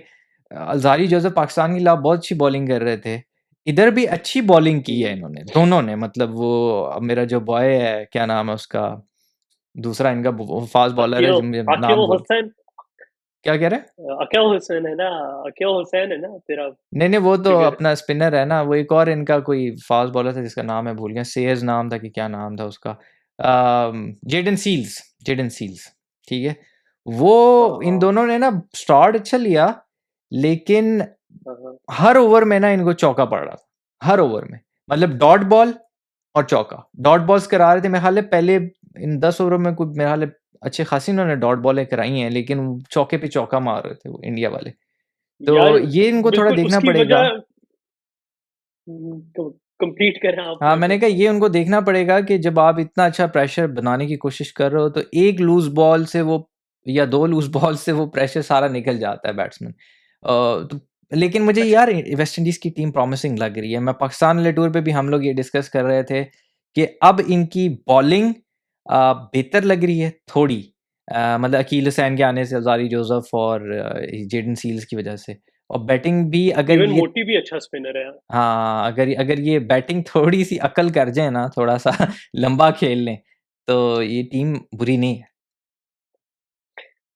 अज़ारी जोसेफ पाकिस्तान के खिलाफ बहुत अच्छी बॉलिंग कर रहे थे। इधर भी अच्छी बॉलिंग की है हुँ, इन्होंने, दोनों ने। मतलब वो मेरा जो बॉय है, क्या नाम है उसका? दूसरा इनका फास्ट बॉलर है अकीव जो मुझे अकीव नाम भूल हुसैन क्या कह रहे हैं? अकीव हुसैन है ना, अकीव हुसैन है ना तेरा नहीं, वो तो जिगर? अपना स्पिनर है ना, वो एक और इनका कोई फ़ास्ट बॉलर था जिसका नाम मैं भूल गया, सेयर्स नाम था कि क्या नाम था उसका? जेडन सील्स, ठीक है? हाँ, वो इन हाँ। दोनों ने ना स्टार्ट अच्छा लिया, लेकिन हाँ, हाँ। हर ओवर में ना इनको चौका पड़ रहा था, हर ओवर में। मतलब डॉट बॉल और चौका, डॉट बॉल्स करा रहे थे। मेरे ख़्याल है पहले इन 10 ओवरों में कुछ मेरे ख़्याल है अच्छी खासी इन्होंने डॉट बॉलें कराई हैं, लेकिन चौके पे चौका मार रहे थे वो इंडिया वाले। यार तो ये इनको थोड़ा बिल्कुल देखना उसकी पड़ेगा। वजह कंप्लीट करें आप हाँ, क्या मैंने कह कहा रहे थे? ये उनको देखना पड़ेगा कि जब आप इतना अच्छा प्रेशर बनाने की कोशिश कर रहे हो, तो एक लूज़ बॉल से वो या 2 लूज़ बॉल से वो प्रेशर सारा निकल जाता है बैट्समैन। तो लेकिन मुझे अच्छा। यार वेस्ट इंडीज़ की टीम प्रॉमिसिंग लग रही है। मैं पाकिस्तान वाले टूर पे भी हम लोग ये डिस्कस कर रहे थे कि अब इनकी बॉलिंग बेहतर लग रही है थोड़ी। मतलब अकील हुसैन के आने से, ज़ारी जोसेफ और जेडन सील्स की वजह से। और बैटिंग भी अगर इवन ये मोटी भी अच्छा स्पिनर है। हाँ, अगर अगर ये बैटिंग थोड़ी-सी अकल कर जाए ना, थोड़ा-सा लंबा खेल लें, तो ये टीम बुरी नहीं है।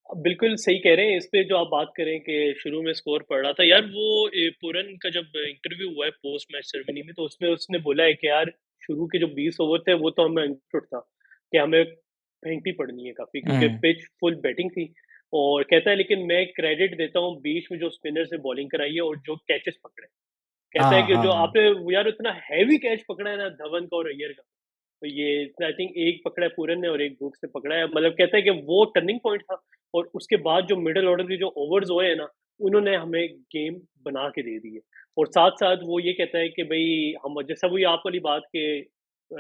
बिल्कुल सही कह रहे हैं। इस पे जो आप बात करें कि शुरू में स्कोर पड़ रहा था, यार वो पूरन का जब इंटरव्यू हुआ है पोस्ट मैच सेरेमनी में, तो उसमें उसने बोला है कि यार शुरू के जो 20 ओवर थे वो तो हमें अंडरस्टूड था कि हमें फेंकनी पड़नी है काफ़ी, क्योंकि हुँ। पिच फुल बैटिंग थी। और कहता है लेकिन मैं क्रेडिट देता हूँ बीच में जो स्पिनर्स ने बॉलिंग कराई है और जो कैचेस पकड़े। कहता है हाँ, कि हाँ, जो हाँ। आपने यार इतना हैवी कैच पकड़ा है ना धवन का और अय्यर का, तो ये आई थिंक एक पकड़ा है पूरन ने और एक ब्रूक्स ने पकड़ा है। मतलब कहता है कि वो टर्निंग पॉइंट था और उसके बाद जो मिडल ऑर्डर के जो ओवर्स हुए हैं ना, उन्होंने हमें गेम बना के दे दी है। और साथ-साथ वो ये कहता है कि भई हम जैसा वही आप वाली बात के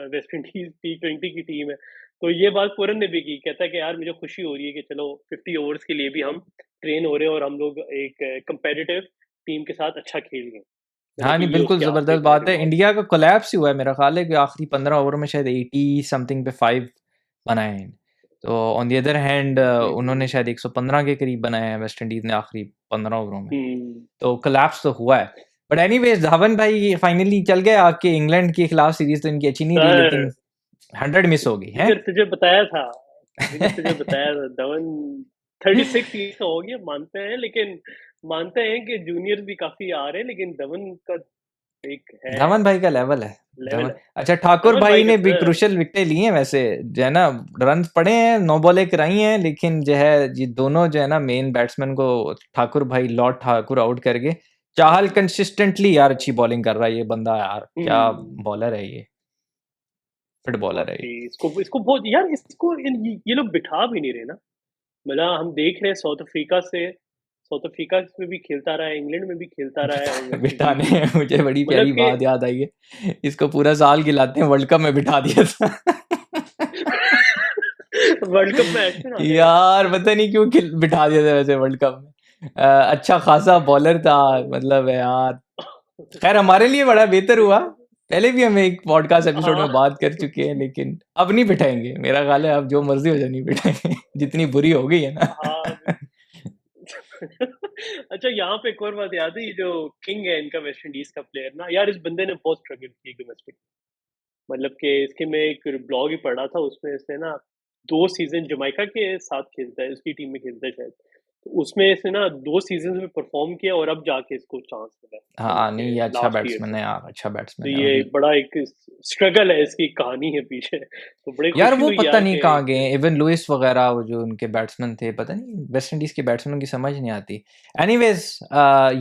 वेस्ट इंडीज़ टी20 की टीम है, तो ये बात पूरन ने भी की। कहता है कि यार मुझे खुशी हो रही है कि चलो 50 ओवर्स के लिए भी हम ट्रेन हो रहे हैं और हम लोग एक कंपेटिटिव टीम के साथ अच्छा खेल गए। मतलब हाँ, कि नहीं ये बिल्कुल उसके आखिरी ज़बरदस्त तरह के बात है। बॉल थे। इंडिया का कोलैप्स ही हुआ है मेरा ख़्याल है कि आखिरी 15 ओवर में शायद 80 समथिंग पे 5 बनाए हैं। तो ऑन द अदर हैंड जी, जी। उन्होंने शायद 115 के करीब बनाए हैं वेस्ट इंडीज़ ने आखिरी 15 ओवरों में। हुँ। तो कोलैप्स तो हुआ है। बट एनीवेज़ धवन भाई फाइनली चल गए आपके इंग्लैंड के खिलाफ सीरीज़ तो इनकी अच्छी नहीं रही, सर लेकिन 100 मिस हो गई, हैं? जिगर तुझे बताया था, जिगर तुझे बताया था धवन 36 ईयर्स का हो गया मानते हैं, लेकिन मानते हैं कि जूनियर्स भी काफ़ी आ रहे हैं, लेकिन धवन का एक है, धवन भाई का लेवल है। लेवल धवन, है। अच्छा ठाकुर धवन भाई भाई का ने भी सर, क्रुशियल विकेटें ली हैं वैसे, जो है ना, रन पड़े हैं, 9 बॉलें कराई हैं, लेकिन जो है ये दोनों जो है ना मेन बैट्समैन को ठाकुर भाई, लॉर्ड ठाकुर आउट करके। चाहल कंसिस्टेंटली यार अच्छी बॉलिंग कर रहा है ये बंदा, यार क्या बॉलर है ये, फिट बॉलर है ये। वाकई इसको इसको बहुत यार, इसको ये लोग बिठा भी नहीं रहे ना। मतलब हम देख रहे हैं साउथ अफ्रीका में भी खेलता रहा है, इंग्लैंड में भी खेलता रहा है, और वेस्ट इंडीज बिठाने में भी। मुझे बड़ी मतलब प्यारी कि बात याद आई है, इसको पूरा साल खिलाते हैं, वर्ल्ड कप में बिठा दिया था। वर्ल्ड कप में एशन आ जाएगा। यार पता नहीं क्यों बिठा दिया था वैसे वर्ल्ड कप में। अच्छा खासा बॉलर था, मतलब है यार। खैर हमारे लिए बड़ा बेहतर हुआ, पहले भी हम एक पॉडकास्ट एपिसोड हाँ में बात कर चुके हैं, लेकिन अब नहीं बिठाएंगे, मेरा ख्याल है अब जो मर्जी हो जाए नहीं बिठाएंगे। जितनी बुरी हो गई है ना। हाँ। अच्छा, यहाँ पे एक और बात याद है, ये जो किंग है इनका, वेस्ट इंडीज का प्लेयर ना, यार इस बंदे ने बहुत स्ट्रगल की डोमेस्टिक। मतलब कि इसके मैं एक ब्लॉग ही पढ़ा था, उसमें इसने ना 2 सीजन जमाइका के साथ खेलता है, उसकी टीम में खेलता है शायद। तो उसमें इसने ना 2 सीजन में परफॉर्म किया, और अब जाके इसको चांस मिला है, मतलब हाँ नहीं, कि ये अच्छा लास्ट ईयर बैट्समैन से। है यार, अच्छा तो बैट्समैन है, ये मतलब। बड़ा एक स्ट्रगल है, इसकी कहानी है पीछे। तो बड़ी यार खुशी वो हुई पता यार नहीं कि कहाँ गए, इवन लुइस वगैरह, वो जो उनके बैट्समैन थे, पता नहीं वेस्ट इंडीज के बैट्समैन की समझ नहीं आती। एनीवेज,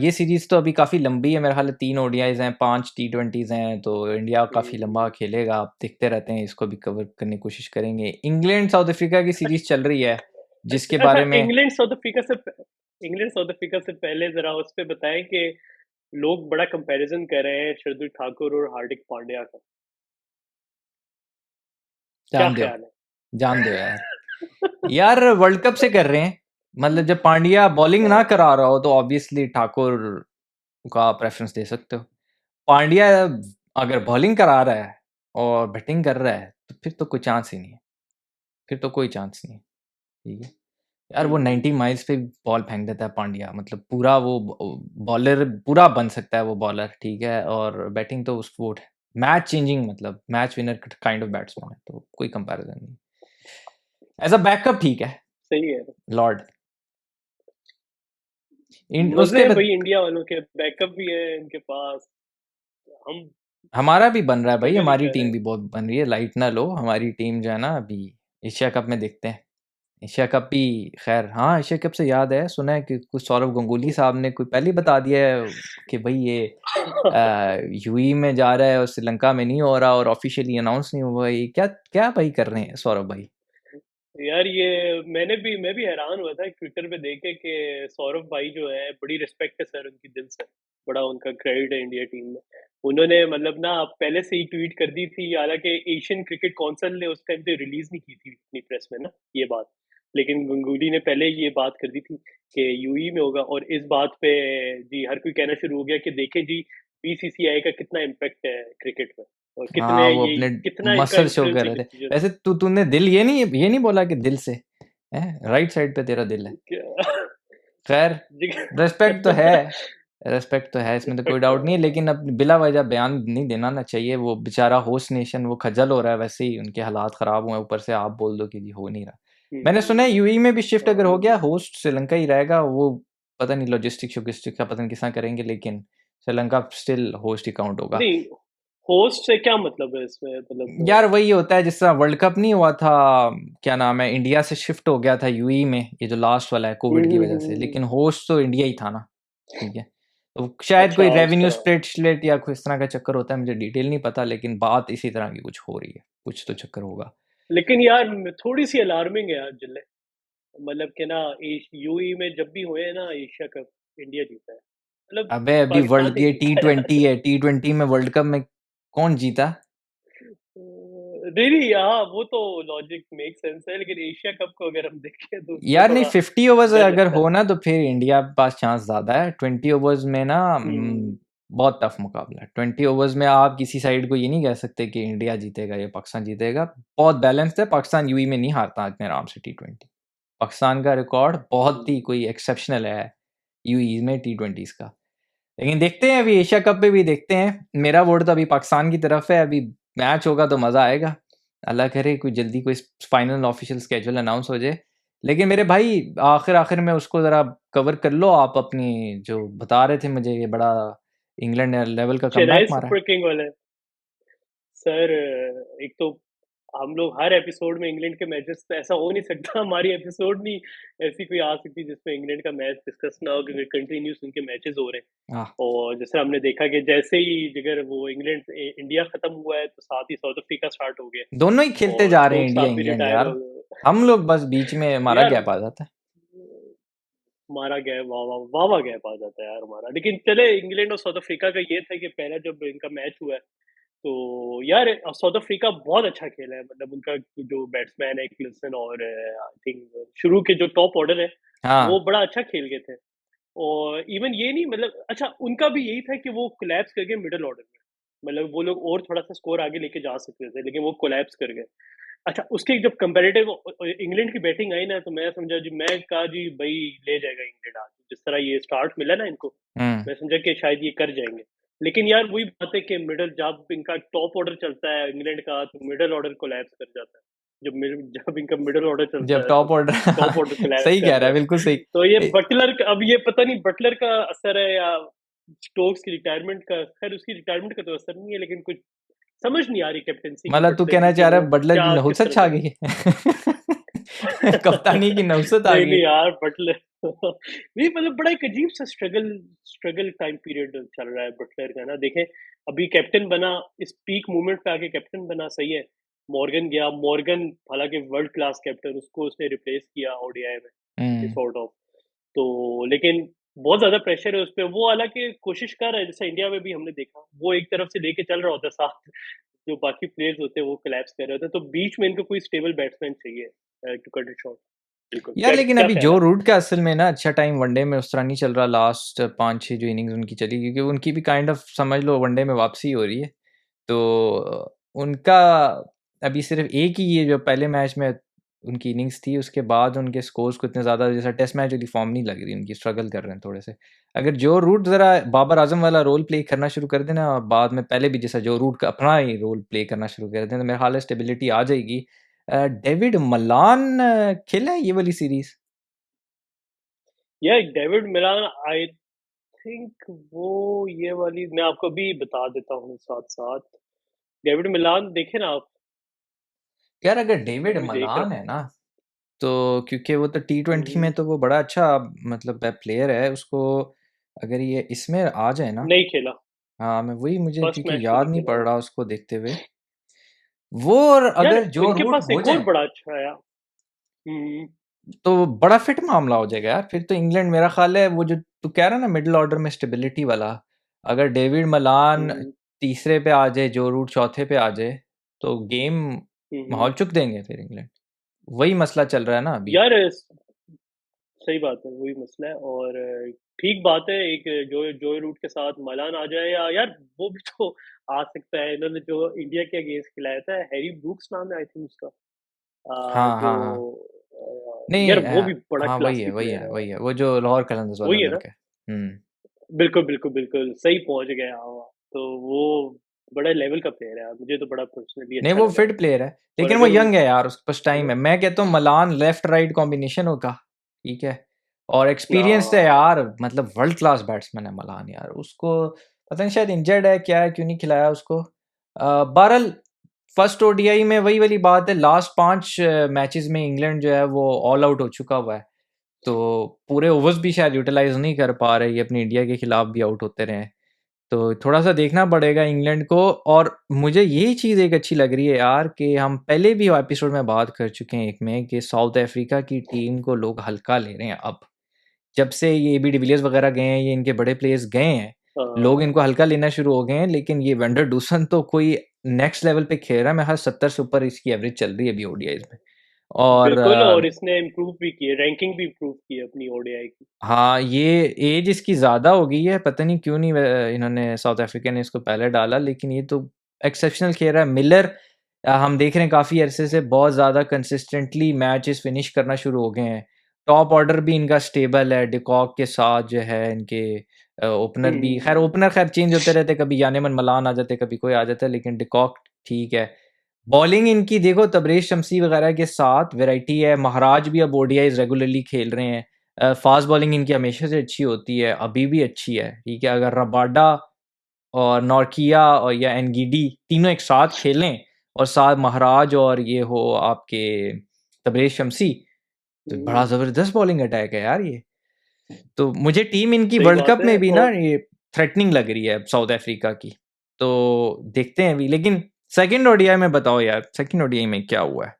ये सीरीज तो अभी काफ़ी लंबी है, मेरे ख्याल है 3 ओडीआईज हैं, 5 T20s हैं, तो इंडिया काफ़ी लंबा खेलेगा, आप देखते रहते हैं, इसको भी कवर करने की कोशिश करेंगे। इंग्लैंड साउथ अफ्रीका की सीरीज चल रही है, जिसके अच्छा अच्छा, बारे में। इंग्लैंड साउथ अफ्रीका से पहले जरा उस पे बताएं कि लोग बड़ा कंपैरिजन कर रहे हैं शार्दुल ठाकुर और हार्दिक पांड्या का। क्या जान दो, ख्याल है? जान दो यार। यार वर्ल्ड कप से कर रहे हैं, मतलब जब पांड्या बॉलिंग ना करा रहा हो तो ऑब्वियसली ठाकुर का प्रेफरेंस दे सकते हो। पांड्या अगर बॉलिंग करा रहा है और बैटिंग कर रहा है तो फिर तो कोई चांस ही नहीं है, फिर तो कोई चांस नहीं है, ठीक है। यार वो 90 माइल्स पे बॉल फेंक देता है पांड्या, मतलब पूरा वो बॉलर पूरा बन सकता है वो बॉलर, ठीक है, और बैटिंग तो उस वो मैच चेंजिंग, मतलब match winner kind of batsman है, तो कोई कंपैरिजन नहीं। एज अ बैकअप ठीक है, सही है। लॉर्ड। मजे उसके हैं बाद भाई इंडिया वालों के, बैकअप भी है इनके पास। हम हमारा भी बन रहा है भाई, स्ट्रगल ही हमारी कर रहे टीम हैं। भी बहुत बन रही है, लाइट ना लो, हमारी टीम जो है ना अभी एशिया कप में देखते हैं। एशिया कप भी, खैर हाँ, एशिया कप से याद है, सुना है कि कुछ सौरव गंगुली साहब ने कोई पहले ही बता दिया है कि भाई ये यूई में जा रहा है और श्रीलंका में नहीं हो रहा, और ऑफिशियली अनाउंस नहीं हुआ, ये क्या क्या भाई कर रहे हैं सौरभ भाई। यार ये मैं भी हैरान हुआ था ट्विटर पे देख के कि सौरभ भाई जो है, बड़ी रिस्पेक्ट है सर उनकी दिल से। बड़ा उनका क्रेडिट है इंडिया टीम में। उन्होंने मतलब ना पहले से ही ट्वीट कर दी थी, हालांकि एशियन क्रिकेट काउंसिल ने उस टाइम पे रिलीज नहीं की थी अपनी प्रेस में ना ये बात। लेकिन गंगुली ने पहले ये बात कर दी थी कि यूई में होगा, और इस बात पे जी हर कोई कहना शुरू हो गया कि देखें जी, बीसीसीआई का कितना इम्पैक्ट है क्रिकेट में, और हाँ कितने वो ये अपने कितना इनका मसल शो इन्फ्लुएंस कर है रहे थे। डिसीजन। वैसे तूने दिल, ये नहीं बोला कि दिल से है, राइट साइड पे तेरा दिल है। खैर, रिस्पेक्ट तो है, रिस्पेक्ट तो है, इसमें तो कोई रिस्पेक्ट डाउट नहीं है, है। लेकिन अब बिला वजह बयान नहीं देना ना चाहिए। वो बेचारा होस्ट नेशन वो खजल हो रहा है, वैसे ही उनके हालात ख़राब हुए हैं, ऊपर से आप बोल दो कि जी हो नहीं रहा। मैंने सुना है यूएई में भी शिफ्ट अगर हो गया, होस्ट श्रीलंका ही रहेगा, वो पता नहीं लॉजिस्टिक का पता नहीं किस तरह करेंगे, लेकिन श्रीलंका स्टिल होस्ट ही काउंट होगा। नहीं, होस्ट से क्या मतलब है इसमें, मतलब यार वही होता है जिस तरह वर्ल्ड कप नहीं हुआ था, क्या नाम है, इंडिया से शिफ्ट हो गया था यूएई में, ये जो लास्ट वाला है कोविड की वजह से, लेकिन होस्ट तो इंडिया ही था ना, ठीक है। तो शायद अच्छा कोई उस रेवेन्यू तरह। स्प्लिट या कोई इस तरह का चक्कर होता है, मुझे डिटेल नहीं पता, लेकिन बात इसी तरह की कुछ हो रही है, कुछ तो चक्कर होगा। लेकिन यार थोड़ी सी अलार्मिंग है यार जिले। मतलब कि ना यूई में जब भी हुए हैं ना एशिया कप, इंडिया जीता है। मतलब अबे अभी पाकिस्तान वर्ल्ड, नहीं ये टी जीता ट्वेंटी यार। है, T20 में वर्ल्ड कप में कौन जीता? नहीं नहीं, हाँ वो तो लॉजिक मेक सेंस है, लेकिन एशिया कप को अगर हम देखें तो उसमें यार नहीं, थोड़ा 50 ओवर्स डर अगर लगता है। हो ना तो फिर इंडिया के पास चांस ज्यादा है। 20 ओवर्स में ना हम्म। बहुत टफ मुकाबला है। 20 ओवर्स में आप किसी साइड को ये नहीं कह सकते कि इंडिया जीतेगा या पाकिस्तान जीतेगा, बहुत बैलेंस्ड है। पाकिस्तान यूई में नहीं हारता इतने आराम से T20। पाकिस्तान का रिकॉर्ड बहुत ही कोई एक्सेप्शनल है यूई में T20s का। लेकिन देखते हैं, अभी एशिया कप पे भी देखते हैं, मेरा वोट तो अभी पाकिस्तान की तरफ है। अभी मैच होगा तो मज़ा आएगा, अल्लाह करे कोई जल्दी कोई फाइनल ऑफिशियल स्केड्यूल अनाउंस हो जाए। लेकिन मेरे भाई आखिर आखिर में उसको ज़रा कवर कर लो आप, अपनी जो बता रहे थे मुझे, ये बड़ा इंग्लैंड ने लेवल का चेन्नई कमबैक मारा है। सुपर किंग वाले सर, एक तो हम लोग हर एपिसोड में इंग्लैंड के मैचेस, तो ऐसा हो नहीं सकता हमारी एपिसोड नहीं ऐसी कोई आ सकती जिसमें इंग्लैंड का मैच डिस्कस ना हो, क्योंकि कंटिन्यूस उनके मैचेस हो रहे हैं। हाँ, और जैसे हमने देखा कि जैसे ही अगर वो इंडिया खत्म हुआ है तो साथ ही साउथ अफ्रीका स्टार्ट हो गया, दोनों ही खेलते और जा रहे हैं स्टोक्स इंडिया साहब भी इंग्लैंड रिटायर यार। हो गए। हम लोग बस बीच में हमारा यार गैप आ जाता है। हमारा गैप वाह वाह वाह वाह गैप आ जाता है यार हमारा। लेकिन चले, इंग्लैंड और साउथ अफ्रीका का ये था कि पहला जब इनका मैच हुआ है तो यार साउथ अफ्रीका बहुत अच्छा खेला है। मतलब उनका जो बैट्समैन है क्लिसन, और आई थिंक शुरू के जो टॉप ऑर्डर है वो हाँ। बड़ा अच्छा खेल गए थे। और इवन ये नहीं, मतलब अच्छा उनका भी यही था कि वो कोलैप्स कर गए मिडिल ऑर्डर में। मतलब वो लोग और थोड़ा सा स्कोर आगे लेके जा सकते थे, लेकिन वो कोलैप्स कर गए। अच्छा, उसके जब कंपैरेटिव इंग्लैंड की बैटिंग आई ना, तो मैं समझा जी, मैं कहा जी भाई ले जाएगा इंग्लैंड आज, जिस तरह ये स्टार्ट मिला ना इनको, हम्म। मैं समझा कि शायद ये कर जाएंगे। लेकिन यार वही बात है कि मिडिल, जब इनका टॉप ऑर्डर चलता है इंग्लैंड का, तो मिडिल ऑर्डर कोलैप्स कर जाता है। जब इनका मिडिल ऑर्डर चलता जब है तो top order top order collapse सही कह रहा करता है, है। बिल्कुल सही। तो ये ए- बटलर का, अब ये पता नहीं बटलर का असर है या स्टोक्स की रिटायरमेंट का। खैर उसकी रिटायरमेंट का तो असर नहीं है, लेकिन कुछ समझ नहीं आ रही कैप्टेंसी की मतलब तू बटलर कहना की कि चाह रहा वो है बटलर की क्या किस नहुसत तरह छा से। गई है? कप्तानी की नहुसत आ नहीं गई। नहीं यार, बटलर नहीं, मतलब बड़ा एक अजीब सा स्ट्रगल स्ट्रगल टाइम पीरियड चल रहा है बटलर का ना। देखें, अभी कैप्टन बना, इस पीक मोमेंट पे आके कैप्टन बना, सही है। मॉर्गन गया, मॉर्गन हालांकि वर्ल्ड क्लास कैप्टन, उसको उसने रिप्लेस किया ओडीआई में हम्म। Sort of. तो लेकिन बहुत ज्यादा प्रेशर है उस पर। वो हालांकि कोशिश कर रहा है, जैसे इंडिया में भी हमने देखा, वो एक तरफ से लेके चल रहा होता है साथ, जो बाकी प्लेयर्स होते हैं वो कोलैप्स कर रहे होते हैं, तो बीच में इनको कोई स्टेबल बैट्समैन चाहिए टू कट इट शॉर्ट। बिल्कुल, यार क्या लेकिन क्या अभी ख्याल जो है रूट का असल में ना अच्छा टाइम वनडे में उस तरह नहीं चल रहा, लास्ट 5-6 जो इनिंग्स उनकी चली, क्योंकि उनकी भी काइंड ऑफ समझ लो वनडे में वापसी हो रही है। तो उनका अभी सिर्फ एक ही ये जो पहले मैच में उनकी इनिंग्स थी, उसके बाद उनके स्कोर्स को इतने ज़्यादा जैसा टेस्ट मैच वाली फॉर्म नहीं लग रही उनकी, स्ट्रगल कर रहे हैं थोड़े से। अगर जो रूट ज़रा बाबर आजम वाला रोल प्ले करना शुरू कर देना, बाद में पहले भी जैसा जो रूट का अपना ही रोल प्ले करना शुरू कर दें, तो मेरे ख्याल है स्टेबिलिटी आ जाएगी। डेविड मलान खेला है ये वाली सीरीज? यार? डेविड मिलान, आई थिंक वो ये वाली मैं आपको भी बता देता हूँ साथ साथ। डेविड मिलान देखे ना आप? यार अगर मैं डेविड अभी देख मलान रहा है ना, तो क्योंकि वो तो T20 हूँ। में तो वो बड़ा अच्छा मतलब प्लेयर है, उसको अगर ये इसमें आ जाए ना। नहीं खेला, हाँ, मैं वही, मुझे फर्स्ट क्योंकि मैच में याद नहीं नहीं खेला पड़ वो। रहा उसको देखते हुए। वो और यार अगर जो इनके रूट पास हो एक और जाए बड़ा अच्छा है यार। हम्म। तो बड़ा फिट मामला हो जाएगा यार। फिर तो इंग्लैंड, मेरा ख्याल है वो जो तू कह रहा है ना मिडिल ऑर्डर में स्टेबिलिटी वाला, अगर डेविड मलान हम्म। तीसरे पे आ जाए, जो रूट चौथे पे आ जाए, तो गेम हम्म। माहौल चुक देंगे फिर इंग्लैंड। वही मसला चल रहा है ना अभी। यार सही बात है, वही मसला है। और ठीक बात है, एक जो जो रूट के साथ मलान आ जाए, या यार वो भी तो आ सकता है। इन्होंने जो इंडिया के अगेंस्ट खिलाया था, हैरी ब्रूक्स नाम है आई थिंक उसका, हाँ, जो हाँ, हाँ। नहीं यार वो भी बड़ा हाँ, वही है, क्लासी वही प्लेयर है, है वही यार। है, वो जो लाहौर कलंदर्स वाला वही है ना? लड़का है। हम्म। बिल्कुल बिल्कुल बिल्कुल सही पहुंच गया हुआ। तो वो बड़ा लेवल का प्लेयर है यार, मुझे तो बड़ा पर्सनली नहीं, अच्छा वो लगा फिट वो। प्लेयर है, और लेकिन वो अगर वो यंग है यार, उसके पास है टाइम ना। है। मैं कहता हूँ मलान लेफ्ट राइट कॉम्बिनेशन होगा, ठीक है। और एक्सपीरियंस्ड है हाँ। यार, मतलब वर्ल्ड क्लास बैट्समैन है मलान यार। उसको पता नहीं शायद इंजर्ड है क्या है, क्यों नहीं खिलाया उसको। बहरहाल फर्स्ट ओडीआई में वही वाली बात है, लास्ट 5 मैचेस में इंग्लैंड जो है वो ऑल आउट हो चुका हुआ है। तो पूरे ओवर्स भी शायद यूटिलाइज नहीं कर पा रहे, ये अपनी इंडिया के खिलाफ भी आउट होते रहे। तो थोड़ा-सा देखना पड़ेगा इंग्लैंड को। और मुझे यही चीज़ एक अच्छी लग रही है यार, कि हम पहले भी एपिसोड में बात कर चुके हैं एक में, कि साउथ अफ्रीका की टीम को लोग हल्का ले रहे हैं अब। जब से ये एबी डिविलियर्स वगैरह गए हैं, ये इनके बड़े प्लेयर्स गए हैं, लोग इनको हाँ, हल्का लेना शुरू हो गए हैं। लेकिन ये वेंडर डूसन तो कोई नेक्स्ट लेवल पे खेल रहा है। मेरे ख्याल 70 से ऊपर इसकी एवरेज चल रही है अभी ओडीआईज़ में। और बिल्कुल। और इसने इम्प्रूव भी की है, रैंकिंग भी इम्प्रूव की है अपनी ओडीआई की। हाँ, ये एज इसकी ज़्यादा हो गई है, पता नहीं क्यों नहीं इन्होंने साउथ अफ्रीका ने इसको पहले डाला, लेकिन ये तो एक्सेप्शनल खेल रहा है। मिलर हम देख रहे हैं काफ़ी अरसे से बहुत ज़्यादा कंसिस्टेंटली मैचेस फिनिश करना शुरू हो गए हैं। टॉप ऑर्डर भी इनका स्टेबल है, डिकॉक के साथ जो है इनके ओपनर भी, खैर हम्म। ओपनर खैर चेंज होते रहते, कभी यानेमन मलान आ जाते, कभी कोई आ जाता है, लेकिन डिकॉक ठीक है। बॉलिंग इनकी देखो, तबरेज शमसी वगैरह के साथ वैरायटी है। महाराज भी अब ओडीआईज रेगुलरली खेल रहे हैं। फास्ट बॉलिंग इनकी हमेशा से अच्छी होती है, अभी भी अच्छी है, ठीक है। अगर रबाडा और नॉर्किया और या एनगीडी तीनों एक साथ खेलें और साथ महाराज और ये हो आपके तबरेज शमसी, तो बड़ा ज़बरदस्त बॉलिंग अटैक है यार ये। तो मुझे टीम इनकी सही वर्ल्ड बात कप है। में भी ना और ये थ्रेटनिंग लग रही है साउथ अफ्रीका की, तो देखते हैं अभी। लेकिन सेकंड ओडीआई में बताओ यार, सेकंड ओडीआई में क्या हुआ है?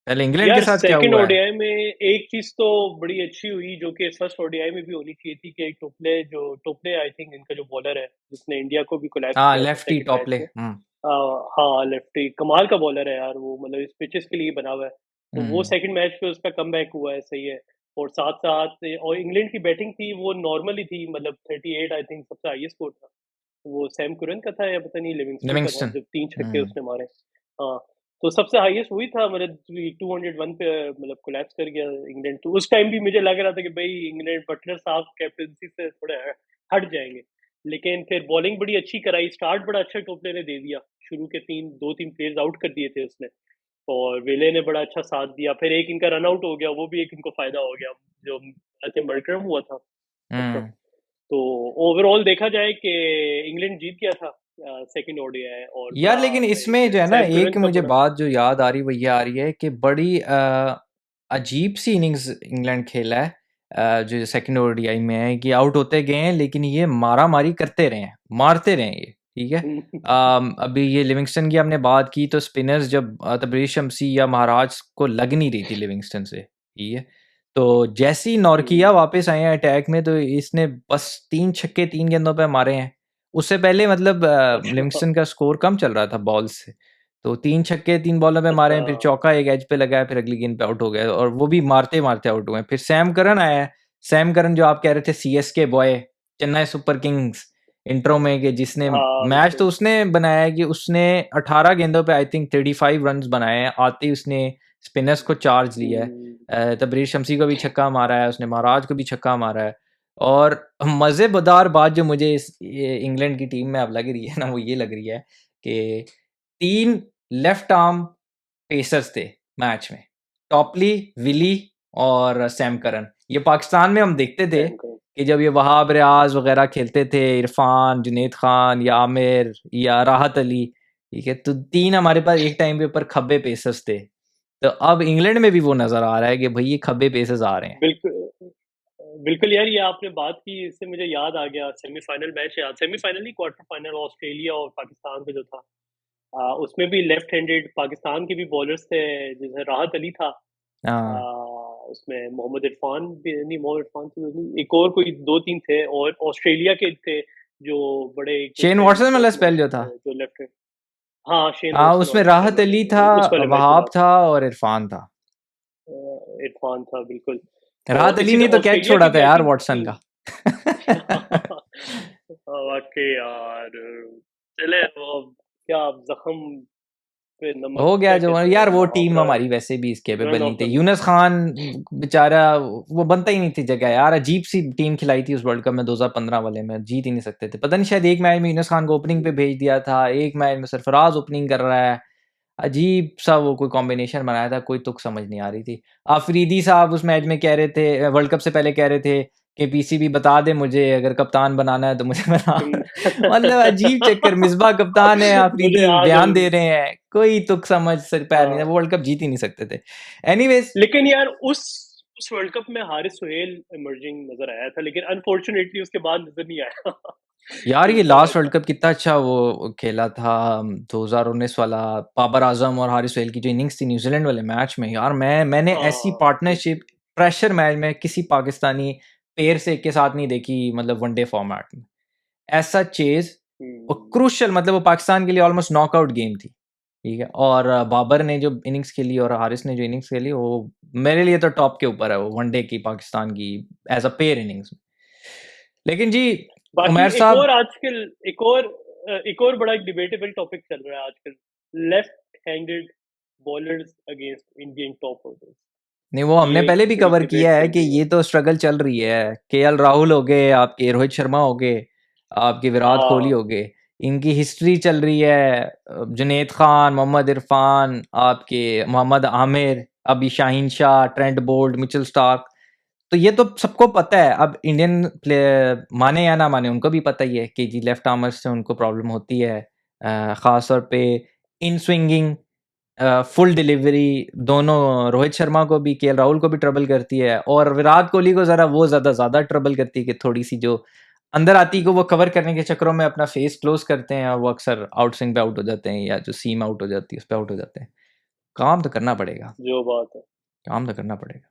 पहले इंग्लैंड के यार साथ क्या सेकंड हुआ है? ओडीआई में एक चीज तो बड़ी अच्छी हुई जो कि फर्स्ट ओडीआई में भी होनी चाहिए थी कि टोपले आई थिंक इनका जो बॉलर है जिसने इंडिया को भी कोलैप्स हाँ, किया था लेफ्टी सेकंड मैच टॉपले। में। हाँ लेफ्टी कमाल का बॉलर है यार वो, मतलब इस पिचेस के लिए बना हुआ है। तो वो हम्म, सेकंड मैच पे उसका कमबैक हुआ है, सही है। और साथ साथ और इंग्लैंड की बैटिंग थी वो नॉर्मली थी, मतलब 38 आई थिंक सबसे हाईएस्ट स्कोर था। वो सैम कुरन का था या पता नहीं लिविंगस्टन का था लिविंगस्टन। जब 3 छक्के हम्म, उसने मारे। हाँ, तो सबसे हाईएस्ट वही था, मतलब 201 पे मतलब कोलैप्स कर गया इंग्लैंड। तो उस टाइम भी मुझे लग रहा था कि भाई इंग्लैंड बटलर साहब कैप्टनसी से थोड़े हट जाएंगे। लेकिन फिर बॉलिंग बड़ी अच्छी कराई, स्टार्ट बड़ा अच्छा टोपले ने दे दिया। शुरू के 2-3 प्लेयर्स आउट कर दिए थे उसने, और वेले ने बड़ा अच्छा साथ दिया। फिर एक इनका रन आउट हो गया, वो भी एक इनको फायदा हो गया जो आई थिंक मर्करम हुआ था अपना। हम्म। तो ओवरऑल देखा जाए कि इंग्लैंड जीत गया था सेकंड ओडीआई, और यार बड़ा लेकिन इसमें एक जो है ना, सैम एक करन का मुझे बड़ा। बात जो याद आ रही वो ये आ रही है कि बड़ी अजीब सी इनिंग्स इंग्लैंड खेला है, जो सेकंड ओडीआई में है कि आउट होते गए हैं लेकिन ये मारा मारी करते रहे हैं, मारते रहे हैं ये, ठीक है। अभी ये लिविंगस्टन की हमने बात की, तो स्पिनर्स जब तबरेज शमसी या महाराज को लग नहीं रही थी लिविंगस्टन से, ठीक है। तो जैसी नॉर्किया वापस आए हैं अटैक में, तो इसने बस 3 छक्के 3 गेंदों पे मारे हैं। उससे पहले मतलब अच्छा लिविंगस्टन का स्कोर कम चल रहा था बॉल से, तो 3 छक्के 3 बॉलों पे मारे अच्छा। हैं, फिर चौका एक एज पे लगाया, फिर अगली गेंद पे आउट हो गए, और वो भी मारते मारते आउट हुए। फिर सैम करन आया है, सैम करन जो आप कह रहे थे CSK boy, Chennai super Kings intro में, कि जिसने हाँ मैच बिल्कुल। तो उसने बनाया है कि उसने 18 गेंदों पे आई थिंक 35 रन बनाए हैं, आते ही उसने स्पिनर्स को चार्ज लिया है। हम्म, तबरीर शमसी को भी छक्का मारा है उसने, महाराज को भी छक्का मारा है। और मज़ेदार बात जो मुझे इस इंग्लैंड की टीम में अब लग रही है ना, वो ये लग रही है कि 3 लेफ्ट आर्म पेसर्स थे मैच में, टॉपली, विली और सैम करन। ये पाकिस्तान में हम देखते थे सैम करन। कि जब ये वहाब रियाज वगैरह खेलते थे, इरफान, जुनेद खान या आमिर या राहत अली, ठीक है, तो 3 हमारे पास एक टाइम के ऊपर खब्बे पेसर्स थे। तो अब इंग्लैंड में भी वो नज़र आ रहा है कि भाई ये खब्बे पेसर्स आ रहे हैं। बिल्कुल बिल्कुल यार, ये आपने बात की इससे मुझे याद आ गया सेमीफाइनल मैच याद, सेमीफाइनल नहीं क्वार्टर फाइनल ऑस्ट्रेलिया और पाकिस्तान का जो था। उसमें भी लेफ्ट हैंडेड पाकिस्तान के भी बॉलर्स थे, जैसे राहत अली था। आ, हाँ, उसमें मोहम्मद इरफान भी नहीं, मोहम्मद इरफान तो नहीं, एक और कोई 2-3 थे, और ऑस्ट्रेलिया के थे जो बड़े गुड शेन फ्रेंड्स वॉटसन थे वाला अपने, स्पेल जो था। जो लेफ्ट हैंड। हाँ शेन हाँ, वॉटसन उसमें वाला स्पेल राहत वाले अली था, उस वाले मैच की वहाब बात था और इरफान था। इरफान था बिल्कुल। राहत और अली इसी ने तरह तो कैच ऑस्ट्रेलिया छोड़ा की था भी आई यार थिंक वॉटसन टीम। का। वाकई यार, चले वो क्या, अब जख्म पे नमक हो गया क्या जो कहते यार, हैं, वो टीम मुहावरा है। हमारी वैसे भी इस केपेबल रन नहीं ऑफ थे। द। यूनुस खान बेचारा, वो बनता ही नहीं थी जगह यार। अजीब सी टीम खिलाई थी उस वर्ल्ड कप में 2015 वाले में, जीत ही नहीं सकते थे। पता नहीं, शायद एक मैच में यूनुस खान को ओपनिंग पे भेज दिया था, एक मैच में सरफराज ओपनिंग कर रहा है। अजीब सा वो कोई कॉम्बिनेशन बनाया था, कोई तुक समझ नहीं आ रही थी। आफरीदी साहब उस मैच में कह रहे थे, वर्ल्ड कप से पहले कह रहे थे कि पीसीबी बता दे मुझे, अगर कप्तान बनाना है तो मुझे बना। मतलब अजीब चक्कर, मिसबा कप्तान है, मुझे आफरीदी याद है बयान दे रहे हैं, कोई तुक समझ सर पैर नहीं था, हाँ। वो वर्ल्ड कप जीत ही नहीं सकते थे। एनीवेज, लेकिन यार उस वर्ल्ड कप में हारिस सुहेल इमर्जिंग नजर आया था, लेकिन अनफॉर्चुनेटली उसके बाद नजर नहीं आया। यार ये दूसरा लास्ट मैच वर्ल्ड था। कप कितना अच्छा वो खेला था, 2019 वाला, बाबर आजम और हारिस सोहेल की जो इनिंग्स थी न्यूजीलैंड वाले मैच में। यार मैंने ऐसी हाँ बिल्कुल। पार्टनरशिप प्रेशर मैच में किसी पाकिस्तानी पेयर से के साथ नहीं देखी, मतलब वनडे फॉर्मेट में ऐसा चेज और हम्म, क्रूशल, मतलब वो पाकिस्तान के लिए ऑलमोस्ट नॉकआउट गेम थी, ठीक है। और बाबर ने जो इनिंग्स खेली और हारिस ने जो इनिंग्स खेली, वो मेरे लिए तो टॉप के ऊपर है, वो वनडे की पाकिस्तान की एज अ पेयर इनिंग्स। लेकिन जी, बाकी उमर साहब, एक और बड़ा डिबेटेबल टॉपिक चल रहा है आजकल, left handed bowlers against Indian top order. नहीं वो हमने ये एक पहले भी बड़ी कवर डिबेट किया है चल कि रही है। ये तो स्ट्रगल चल रही है। केएल राहुल हो गए आपके, रोहित शर्मा हो गए आपके, विराट कोहली हाँ हो गए, इनकी हिस्ट्री चल रही है। जुनेद खान, मोहम्मद इरफान, आपके मोहम्मद आमिर, अभी Shaheen Shah, Trent Boult, Mitchell Starc, तो ये तो सबको पता है। अब इंडियन प्लेयर माने या ना माने, उनको भी पता ही है कि जी लेफ्ट आर्मर्स से उनको प्रॉब्लम होती है, खास तौर पे इन स्विंगिंग, फुल डिलीवरी दोनों। रोहित शर्मा को भी, केएल राहुल को भी ट्रबल करती है, और विराट कोहली को ज़रा वो ज़्यादा ट्रबल करती है कि थोड़ी सी जो अंदर आती है को वो कवर करने के चक्करों में अपना फेस क्लोज करते हैं, और वो अक्सर आउट स्विंग पे आउट हो जाते हैं, या जो सीम आउट हो जाती है उस पर आउट हो जाते हैं। काम तो करना पड़ेगा, जो बात है, काम तो करना पड़ेगा।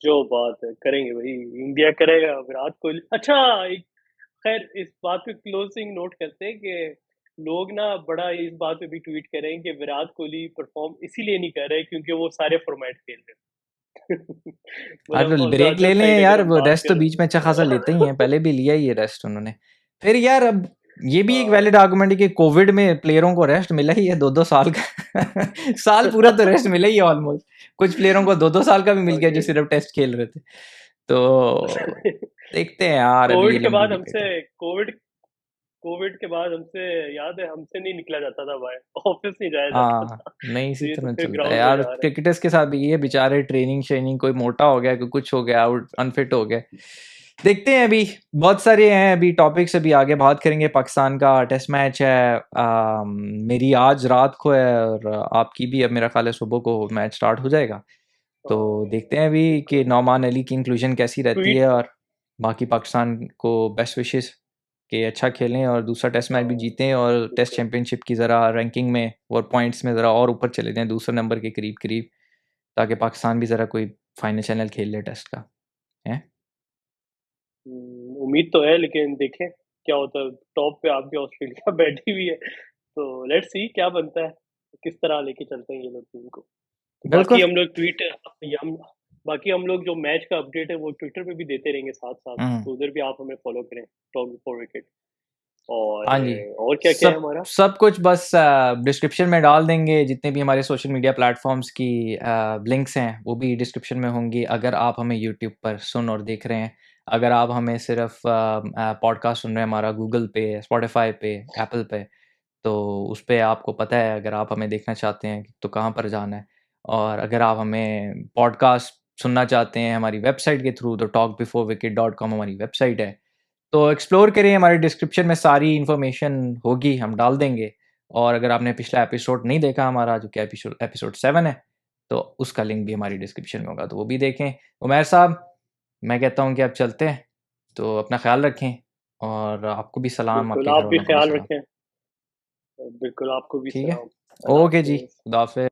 जो बात है, करेंगे भाई, इंडिया करेगा, विराट कोहली। अच्छा, एक खैर इस बात पे क्लोजिंग नोट करते हैं कि लोग ना बड़ा इस बात पे भी ट्वीट कर रहे हैं कि विराट कोहली परफॉर्म इसीलिए नहीं कर रहे क्योंकि वो सारे फॉर्मेट खेल रहे हैं। अरे मतलब ऑन द ब्रेक अदर ले लें साइड अगर यार, हम वो बात रेस्ट तो बीच में अच्छा खासा लेते ही हैं, करें। पहले भी लिया ही है रेस्ट उन्होंने। फिर यार अब ये भी एक हाँ। वैलिड आर्गुमेंट है कि कोविड में प्लेयरों को रेस्ट मिला ही है 2-2 साल का। साल पूरा तो रेस्ट मिला ही है ऑलमोस्ट। कुछ प्लेयरों को 2-2 साल का भी मिल गया जो ओके। सिर्फ टेस्ट खेल रहे थे। तो देखते हैं यार, अभी ये कोविड के लंबी बाद विकेट हमसे है। कोविड कोविड के बाद हमसे याद है, हमसे नहीं निकला जाता था भाई, ऑफिस नहीं जाया जाता हाँ, था। नहीं इसी तो ये तो तरह फिर चलता है ग्राउंड में यार। जा रहे क्रिकेटर्स के साथ भी ये बेचारे ट्रेनिंग श्रेनिंग, कोई मोटा हो गया, कोई कुछ हो गया, आउट अनफिट हो गए। देखते हैं अभी, बहुत सारे हैं अभी टॉपिक्स, अभी आगे बात करेंगे। पाकिस्तान का टेस्ट मैच है, मेरी आज रात को है, और आपकी भी अब मेरा ख्याल है सुबह को मैच स्टार्ट हो जाएगा। हैं। तो देखते हैं अभी कि बिल्कुल। नौमान अली की इंक्लूजन कैसी रहती ट्वीट। है, और बाकी पाकिस्तान को बेस्ट विशेस कि अच्छा खेलें और दूसरा टेस्ट मैच भी जीतें, और टेस्ट बिल्कुल। चैंपियनशिप की ज़रा रैंकिंग में और पॉइंट्स में ज़रा और ऊपर चले जाएं, दूसरे नंबर के करीब करीब, ताकि पाकिस्तान भी ज़रा कोई फाइनल चैनल खेल ले टेस्ट का है। उम्मीद तो है, लेकिन देखें क्या होता है। टॉप पे आपकी ऑस्ट्रेलिया बैठी हुई है, तो लेट्स सी क्या बनता है, किस तरह लेके चलते हैं ये लोग टीम को। तो बिल्कुल। बाकी हम लोग ट्वीट या हम बाकी हम लोग जो मैच का अपडेट है वो ट्विटर पे भी देते रहेंगे साथ-साथ, हम्म। तो उधर भी आप हमें फॉलो करें, टॉक बिफोर विकेट। और हाँ जी। और क्या-क्या है सब हमारा? सब कुछ बस डिस्क्रिप्शन में डाल देंगे, जितने भी हमारे सोशल मीडिया प्लेटफॉर्म्स की लिंक्स हैं वो भी डिस्क्रिप्शन में होंगी, अगर आप हमें यूट्यूब पर सुन और देख रहे हैं। अगर आप हमें सिर्फ पॉडकास्ट सुन रहे हैं हमारा गूगल पे, स्पॉटिफाई पे, एप्पल पे, तो उस पे आपको पता है अगर आप हमें देखना चाहते हैं तो कहाँ पर जाना है। और अगर आप हमें पॉडकास्ट सुनना चाहते हैं हमारी वेबसाइट के थ्रू, तो talkbeforewicket.com हमारी वेबसाइट है। तो एक्सप्लोर करिए, हमारे डिस्क्रिप्शन में सारी इन्फॉर्मेशन होगी, हम डाल देंगे। और अगर आपने पिछला एपिसोड नहीं देखा हमारा, जो कि एपिसोड एपिसोड 7 है, तो उसका लिंक भी हमारी डिस्क्रिप्शन में होगा, तो वो भी देखें। उमैर साहब, मैं कहता हूँ कि अब चलते हैं, तो अपना ख्याल रखें, और आपको भी सलाम, बिल्कुल, आपके घर आप भी वालों को भी ख़्याल सलाम। रखें। बिल्कुल, आपको भी ठीक है? सलाम। अल्लाह ओके जी, हाफ़िज़। खुदा हाफ़िज़।